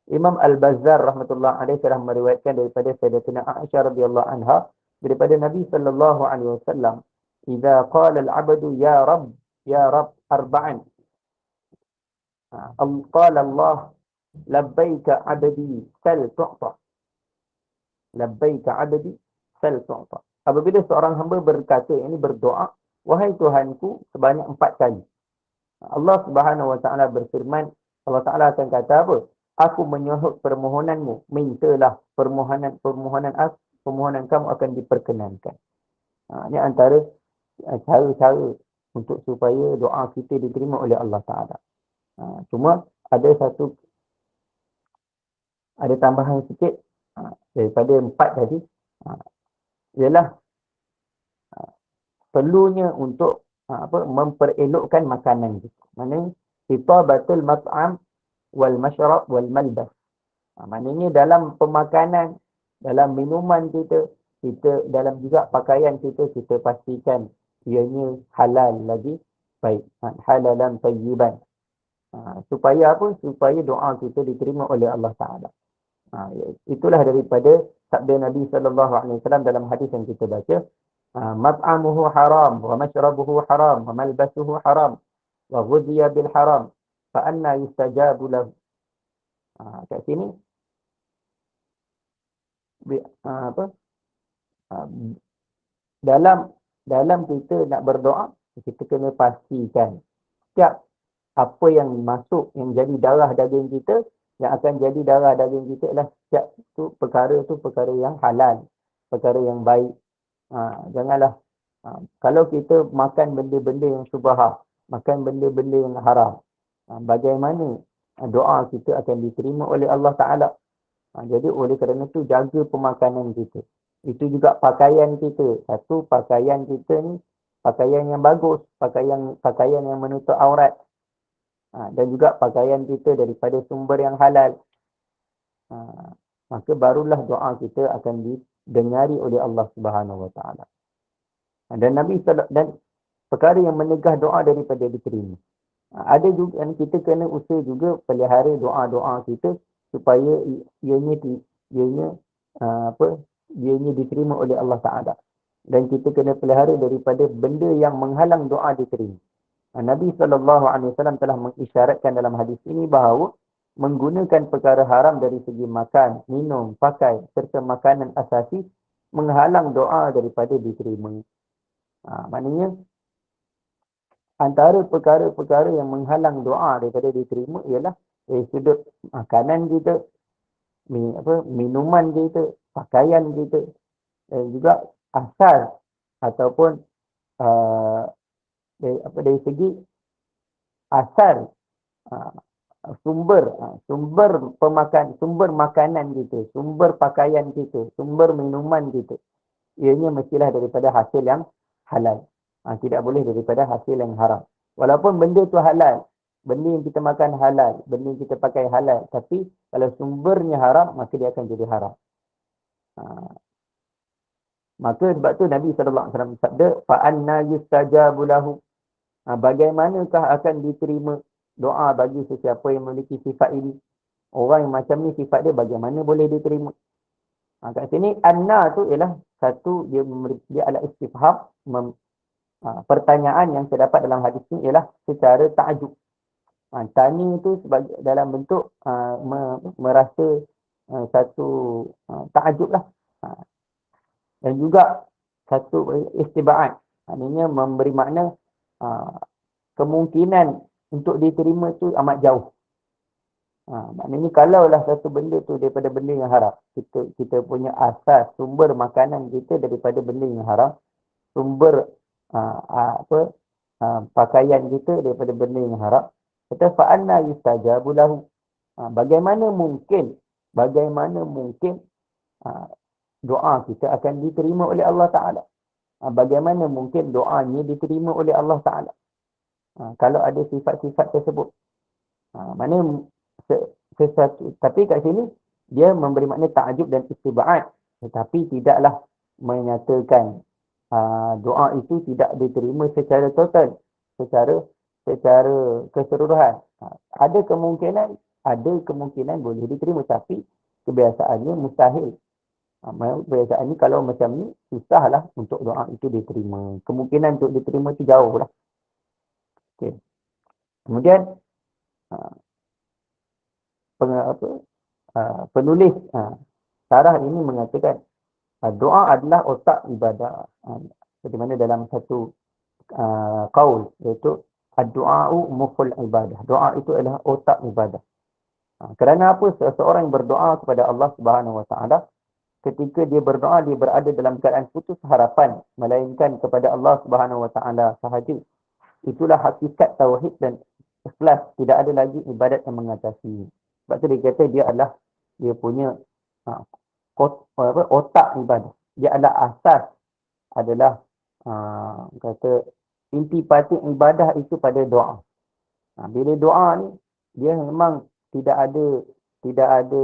Imam Al-Bazzar rahmatullah alaih telah meriwayatkan daripada Sayyidatina Aisyah radhiyallahu anha daripada Nabi sallallahu alaihi wasallam, "Idza qala al-'abdu ya Rabb arba'an." Qala Allah, "Labbaika 'abdi, sal tu'ta." Labbaika 'abdi, sal tu'ta. Apabila seorang hamba berkata, ini berdoa, wahai Tuhanku, sebanyak 4 kali. Allah Subhanahu Wa Ta'ala berfirman, Allah Ta'ala akan kata apa? Aku menyahut permohonanmu, mintalah permohonan kamu akan diperkenankan. Ini antara cara-cara untuk supaya doa kita diterima oleh Allah Ta'ala. Cuma ada tambahan sikit daripada 4 tadi, ialah perlunya untuk memperelokkan makanan kita. Maknanya itabatul mat'am wal masyrab wal malbas. Maknanya dalam pemakanan, dalam minuman kita dalam juga pakaian kita pastikan ianya halal lagi baik. Halalan tayyiban. Supaya apa? Supaya doa kita diterima oleh Allah Ta'ala. Itulah daripada sabda Nabi sallallahu alaihi wasallam dalam hadis yang kita baca. Mat'amuhu haram, wa mashrabuhu haram, wa malbasuhu haram, wa ghudhiya bil haram, fa anna yustajabu lahu. Kat sini dalam kita nak berdoa, kita kena pastikan setiap apa yang masuk, yang jadi darah daging kita, yang akan jadi darah daging kita adalah setiap perkara yang halal, perkara yang baik. Janganlah kalau kita makan benda-benda yang syubhah, makan benda-benda yang haram, bagaimana doa kita akan diterima oleh Allah Ta'ala. Jadi oleh kerana itu jaga pemakanan kita. Itu juga pakaian kita. Satu, pakaian kita ni pakaian yang bagus, pakaian yang menutup aurat. Dan juga pakaian kita daripada sumber yang halal. Maka barulah doa kita akan didengari oleh Allah Subhanahu Wa Ta'ala. Dan perkara yang menegah doa daripada diterima. Ada juga yang kita kena usaha juga pelihara doa-doa kita supaya ianya diterima oleh Allah Ta'ala. Dan kita kena pelihara daripada benda yang menghalang doa diterima. Nabi SAW telah mengisyaratkan dalam hadis ini bahawa menggunakan perkara haram dari segi makan, minum, pakai serta makanan asasi menghalang doa daripada diterima. Maknanya antara perkara-perkara yang menghalang doa daripada diterima ialah dari sudut makanan kita, minuman kita, pakaian kita, dan juga asal ataupun dari segi asal sumber makanan kita, sumber pakaian kita, sumber minuman kita, ianya mestilah daripada hasil yang halal. Tidak boleh daripada hasil yang haram. Walaupun benda tu halal, benda yang kita makan halal, benda yang kita pakai halal, tapi kalau sumbernya haram, maka dia akan jadi haram. Maka sebab tu Nabi SAW sabda, فَأَنَّا يُسْتَجَابُ لَهُ. Bagaimanakah akan diterima doa bagi sesiapa yang memiliki sifat ini? Orang yang macam ni sifat dia bagaimana boleh diterima? Kat sini anna tu ialah satu, dia adalah istifham, pertanyaan yang terdapat dalam hadis ini ialah secara ta'ajub. Tanya itu dalam bentuk merasa satu ta'ajub lah. Dan juga satu istibaan. Maknanya memberi makna kemungkinan untuk diterima tu amat jauh. Maknanya kalaulah satu benda tu daripada benda yang haram, kita punya asas sumber makanan kita daripada benda yang haram, sumber pakaian kita daripada benda yang haram, kata fa anna yustajabu lahu. Bagaimana mungkin doa kita akan diterima oleh Allah Taala? Bagaimana mungkin doanya diterima oleh Allah Taala kalau ada sifat-sifat tersebut? Maknanya sesuatu, tapi kat sini dia memberi makna ta'ajub dan istibad, tetapi tidaklah menyatakan doa itu tidak diterima secara total, secara keseluruhan. Ada kemungkinan boleh diterima, tapi kebiasaannya mustahil. Kebiasaan ni kalau macam ni susahlah untuk doa itu diterima. Kemungkinan untuk diterima itu jauh lah. Okay. Kemudian penulis syarah ini mengatakan doa adalah otak ibadah. Seperti mana dalam satu qaul, iaitu ad-du'a'u mukhul ibadah. Doa itu adalah otak ibadah. Kerana apa? Seseorang berdoa kepada Allah Subhanahu Wa Taala, ketika dia berdoa, dia berada dalam keadaan putus harapan melainkan kepada Allah Subhanahu Wa Taala sahaja. Itulah hakikat tauhid dan ikhlas. Tidak ada lagi ibadat yang mengatasi. Sebab tu dia kata dia punya otak ibadah. Dia adalah asas, adalah kata intipati ibadah itu pada doa. Bila doa ni, dia memang tidak ada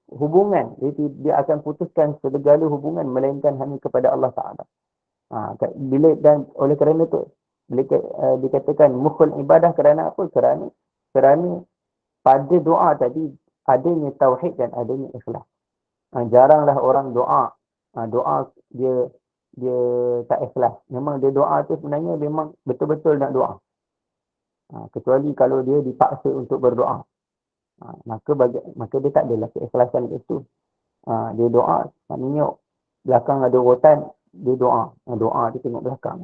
hubungan. Dia akan putuskan segala hubungan melainkan hanya kepada Allah Taala. Dan oleh kerana itu dikatakan mukhul ibadah, kerana apa? Kerana pada doa tadi adanya tauhid dan adanya ikhlas. Jaranglah orang doa dia tak ikhlas. Memang dia doa tu sebenarnya memang betul-betul nak doa. Kecuali kalau dia dipaksa untuk berdoa. Maka dia tak adalah keikhlasan itu. Dia doa, maknanya belakang ada rotan, dia doa. Doa dia tengok belakang,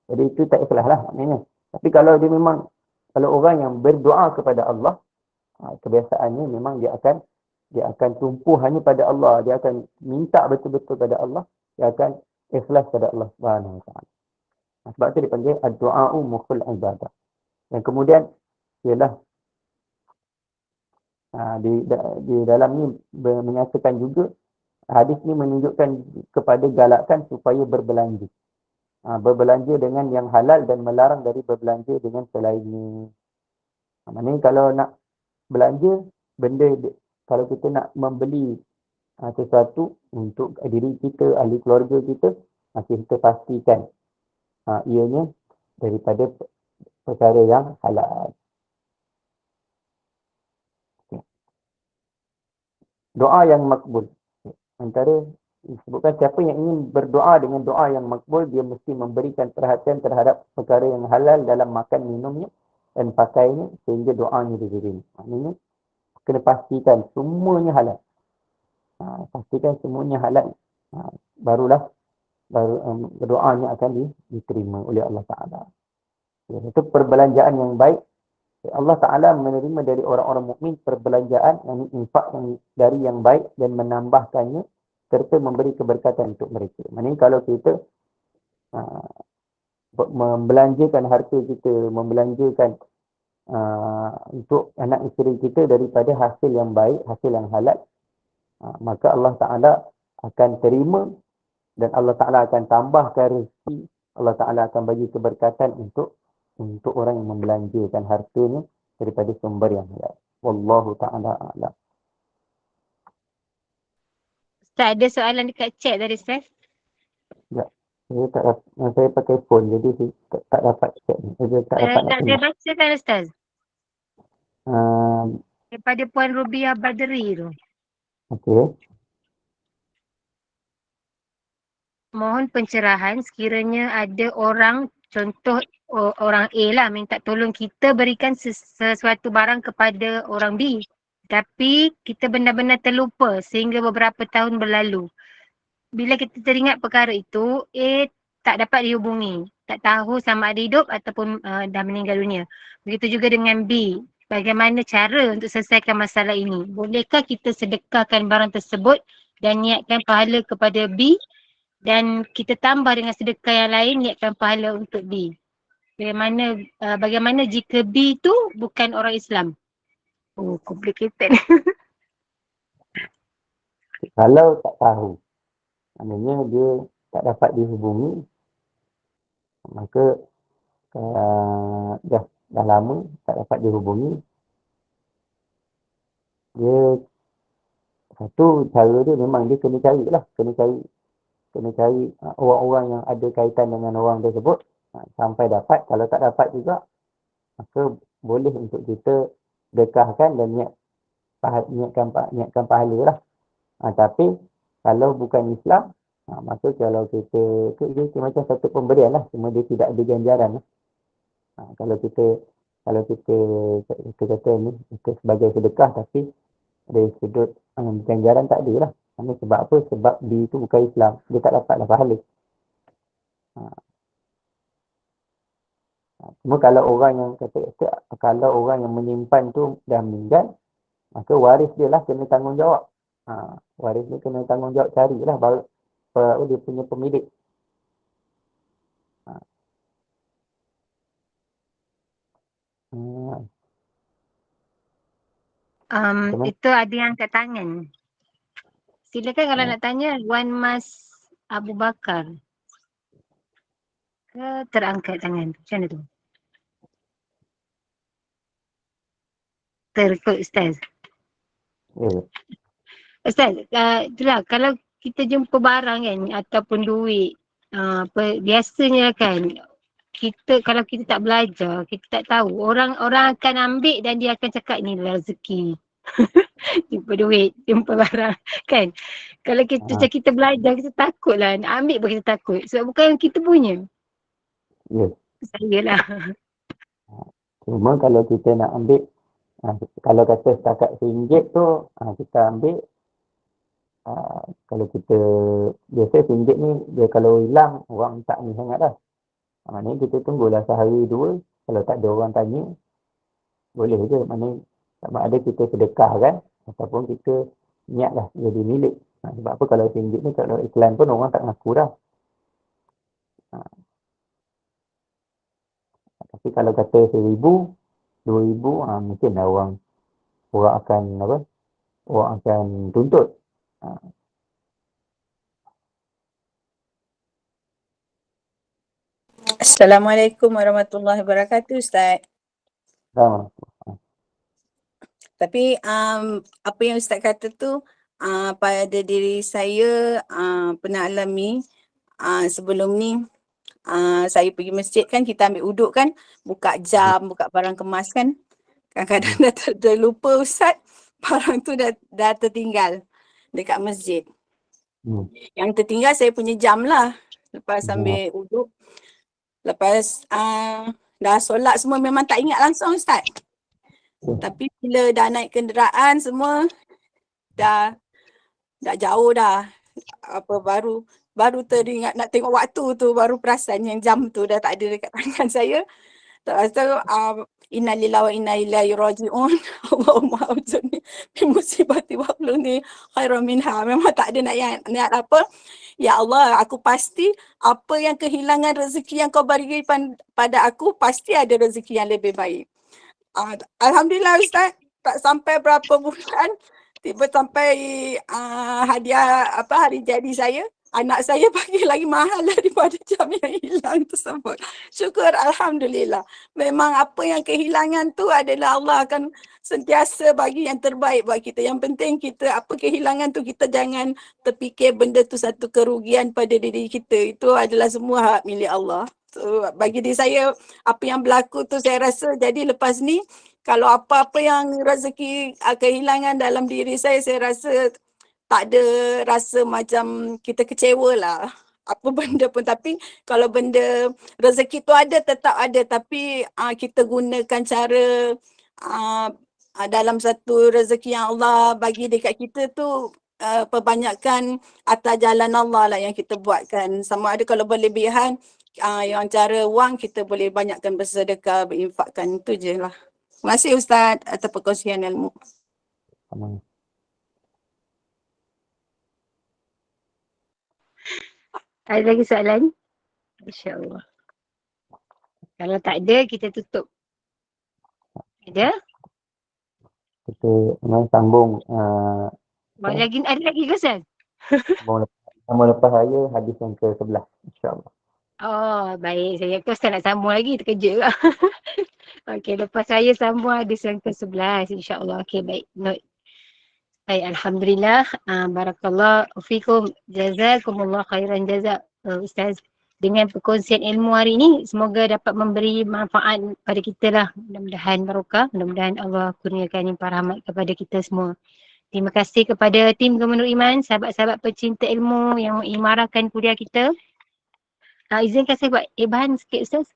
Jadi itu tak ikhlas lah maknanya. Tapi kalau orang yang berdoa kepada Allah, kebiasaannya memang dia akan tumpu hanya pada Allah. Dia akan minta betul-betul pada Allah. Dia akan ikhlas pada Allah Subhanahu Wa Taala. Sebab itu dipanggil ad-du'a'u mukhul ibadah. Yang kemudian ialah di dalam ni menyatakan juga, hadis ni menunjukkan kepada galakan supaya berbelanja. Berbelanja dengan yang halal dan melarang dari berbelanja dengan selainnya. Maknanya kalau nak belanja benda, kalau kita nak membeli sesuatu untuk diri kita, ahli keluarga kita, kita pastikan ianya daripada perkara yang halal. Doa yang makbul. Antara disebutkan siapa yang ingin berdoa dengan doa yang makbul, dia mesti memberikan perhatian terhadap perkara yang halal dalam makan minumnya dan pakainya sehingga doanya diterima. Maknanya kena pastikan semuanya halal. Pastikan semuanya halal. Baru doanya akan diterima oleh Allah Ta'ala. Itu perbelanjaan yang baik. Allah Ta'ala menerima dari orang-orang mukmin perbelanjaan yang infak dari yang baik dan menambahkannya serta memberi keberkatan untuk mereka. Maksudnya kalau kita membelanjakan harta kita, membelanjakan untuk anak isteri kita daripada hasil yang baik, hasil yang halal, maka Allah Ta'ala akan terima dan Allah Ta'ala akan tambahkan rezeki. Allah Ta'ala akan bagi keberkatan untuk orang yang membelanjakan hartanya daripada sumber yang halal. Wallahu ta'ala a'lam. Ustaz, ada soalan dekat chat tadi, Ustaz? Ya. Saya pakai phone, jadi saya tak dapat chat ni. Saya tak dapat nak Saya baca kan, Ustaz? uh, Daripada Puan Rubiah Badri tu. Okey. Mohon pencerahan sekiranya ada orang, contoh orang A lah, minta tolong kita berikan sesuatu barang kepada orang B. Tapi kita benar-benar terlupa sehingga beberapa tahun berlalu. Bila kita teringat perkara itu, A tak dapat dihubungi. tak tahu sama ada hidup ataupun dah meninggal dunia. Begitu juga dengan B. Bagaimana cara untuk selesaikan masalah ini? Bolehkah kita sedekahkan barang tersebut dan niatkan pahala kepada B dan kita tambah dengan sedekah yang lain niatkan pahala untuk B? Bagaimana jika B tu bukan orang Islam? Oh, complicated. Kalau tak tahu, maknanya dia tak dapat dihubungi, maka dah lama tak dapat dihubungi, dia satu cara dia memang dia kena cari orang-orang yang ada kaitan dengan orang tersebut sampai dapat. Kalau tak dapat juga, maka boleh untuk kita dekahkan dan niatkan pahala lah. Tapi kalau bukan Islam, maka kalau dia macam satu pemberian lah, cuma dia tidak ada ganjaran lah. Kalau kita kata ni itu sebagai sedekah, tapi dari sudut ganjaran tak ada lah. Sebab apa? Sebab dia itu bukan Islam, dia tak dapat lah pahala. Cuma kalau orang yang kalau orang yang menyimpan tu dah meninggal, maka waris dia lah kena tanggungjawab. Waris dia kena tanggungjawab carilah baru dia punya pemilik. Itu ada yang angkat tangan. Silakan kalau nak tanya, Wan Mas Abu Bakar. Ke terangkat tangan? Macam mana tu? Terkut Ustaz. Ustaz, itulah kalau kita jumpa barang kan ataupun duit, biasanya kan kalau kita tak belajar, kita tak tahu, orang akan ambil dan dia akan cakap ni rezeki. Jumpa duit, jumpa barang kan. Kalau kita belajar, kita takut lah. Nak ambil pun kita takut. Sebab bukan kita punya. Saya lah. Cuma kalau kita nak ambil, kalau kata setakat RM1 tu, kita ambil. Kalau kita, biasa RM1 ni, dia kalau hilang, orang tak ni sangat dah. Maknanya kita tunggulah sehari dua, kalau tak ada orang tanya, boleh je. Maknanya sama ada kita sedekah kan, ataupun kita niatlah jadi milik. Sebab apa kalau RM1 ni kalau iklan pun orang tak ngaku dah. Tapi kalau kata RM1,000, RM2,000, mungkin lah orang akan tuntut. Assalamualaikum warahmatullahi wabarakatuh, Ustaz. Tapi apa yang Ustaz kata tu pada diri saya pernah alami. Sebelum ni saya pergi masjid kan, kita ambil uduk kan, buka jam, buka barang kemas kan. Kadang-kadang dah terlupa Ustaz, barang tu dah tertinggal dekat masjid. Yang tertinggal saya punya jam lah. Lepas ambil uduk, lepas dah solat semua, memang tak ingat langsung Ustaz. Tapi bila dah naik kenderaan semua, dah jauh dah. Baru teringat nak tengok waktu tu, baru perasan yang jam tu dah tak ada dekat tangan saya. Lepas tu innalillahi wa inna ilaihi raji'un. Allahumma ajurni min musibati wa hluni khairan minha. Memang tak ada niat apa. Ya Allah, aku pasti apa yang kehilangan rezeki yang kau bagi pada aku, pasti ada rezeki yang lebih baik. Alhamdulillah Ustaz, tak sampai berapa bulan, tiba sampai hadiah hari jadi saya. Anak saya bagi lagi mahal daripada jam yang hilang tersebut. Syukur Alhamdulillah. Memang apa yang kehilangan tu adalah Allah akan sentiasa bagi yang terbaik buat kita. Yang penting kita apa kehilangan tu, kita jangan terfikir benda tu satu kerugian pada diri kita. Itu adalah semua hak milik Allah. So, bagi diri saya, apa yang berlaku tu saya rasa jadi lepas ni, kalau apa-apa yang rezeki kehilangan dalam diri saya rasa tak ada rasa macam kita kecewa lah. Apa benda pun, tapi kalau benda rezeki tu ada, tetap ada, tapi kita gunakan cara dalam satu rezeki yang Allah bagi dekat kita tu, perbanyakan atas jalan Allah lah yang kita buatkan. Sama ada kalau berlebihan, yang cara wang kita boleh banyakkan bersedekah, berinfakkan, itu je lah. Terima kasih Ustaz atas perkongsian ilmu. Sama. Ada lagi soalan? InsyaAllah. Kalau tak ada, kita tutup. Ada? Kita sambung Ada lagi ke Ustaz? sambung lepas saya hadis yang ke-11 insya-Allah. Oh, baik. Saya kata Ustaz nak sambung lagi, terkejut lah. Okey, lepas saya sambung hadis yang ke-11 insya-Allah. Okey, baik. Note. Baik, Alhamdulillah. Barakallah fikum. Jazakumullah khairan jazak. Ustaz, dengan perkongsian ilmu hari ini, semoga dapat memberi manfaat pada kita lah. Mudah-mudahan barokah. Mudah-mudahan Allah kurniakan limpah rahmat kepada kita semua. Terima kasih kepada tim Gemenur Iman, sahabat-sahabat pecinta ilmu yang mengimarahkan kuliah kita. Izinkan saya buat bahan sikit Ustaz.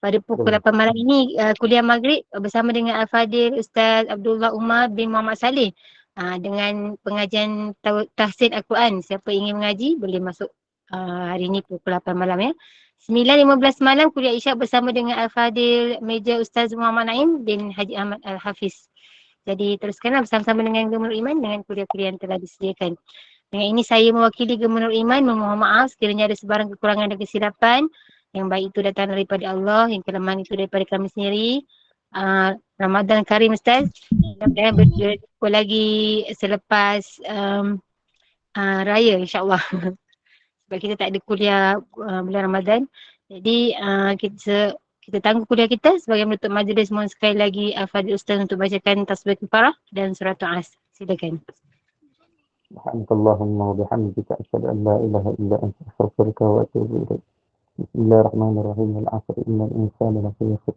Pada pukul 8 malam ini kuliah maghrib bersama dengan Al-Fadil Ustaz Abdullah Umar bin Muhammad Saleh dengan pengajian tahsin Al-Quran. Siapa ingin mengaji boleh masuk hari ini pukul 8 malam ya. 9.15 malam kuliah Isyak bersama dengan Al-Fadil Meja Ustaz Muhammad Naim bin Haji Ahmad Al-Hafiz. Jadi teruskanlah bersama-sama dengan Gemenur Iman dengan kuliah-kuliah yang telah disediakan. Dengan ini saya mewakili Gemenur Iman memohon maaf sekiranya ada sebarang kekurangan dan kesilapan. Yang baik itu datang daripada Allah, yang kelemahan itu daripada kami sendiri. Ramadan Karim Ustaz. Mudah-mudahan berjumpa lagi selepas raya insyaAllah. Sebab kita tak ada kuliah bulan Ramadan. Jadi kita tangguh kuliah kita sebagai menutup majlis. Mohon sekali lagi Al-Fadil Ustaz untuk bacakan tasbih kifarah dan surat As. Silakan. Subhanakallahumma wa bihamdika asyhadu an la ilaha illa anta astaghfiruka wa atubu ilaik. Bismillahirrahmanirrahim. Al-'asr innal insana lafi khusr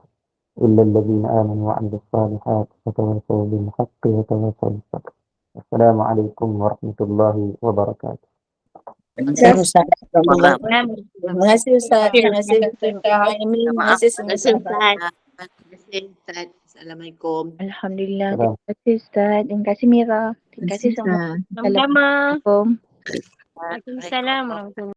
illa alladhina amanu wa 'amilus salihati wa tawassaw bil haqqi wa tawassaw bis sabr. Assalamualaikum warahmatullahi wabarakatuh. Terima kasih Ustaz. Terima kasih Ustaz. Terima kasih Terima kasih semua. Assalamualaikum. Alhamdulillah. Terima kasih Ustaz. Terima kasih Mira. Terima kasih semua. Sama-sama. Assalamualaikum. Waalaikumsalam warahmatullahi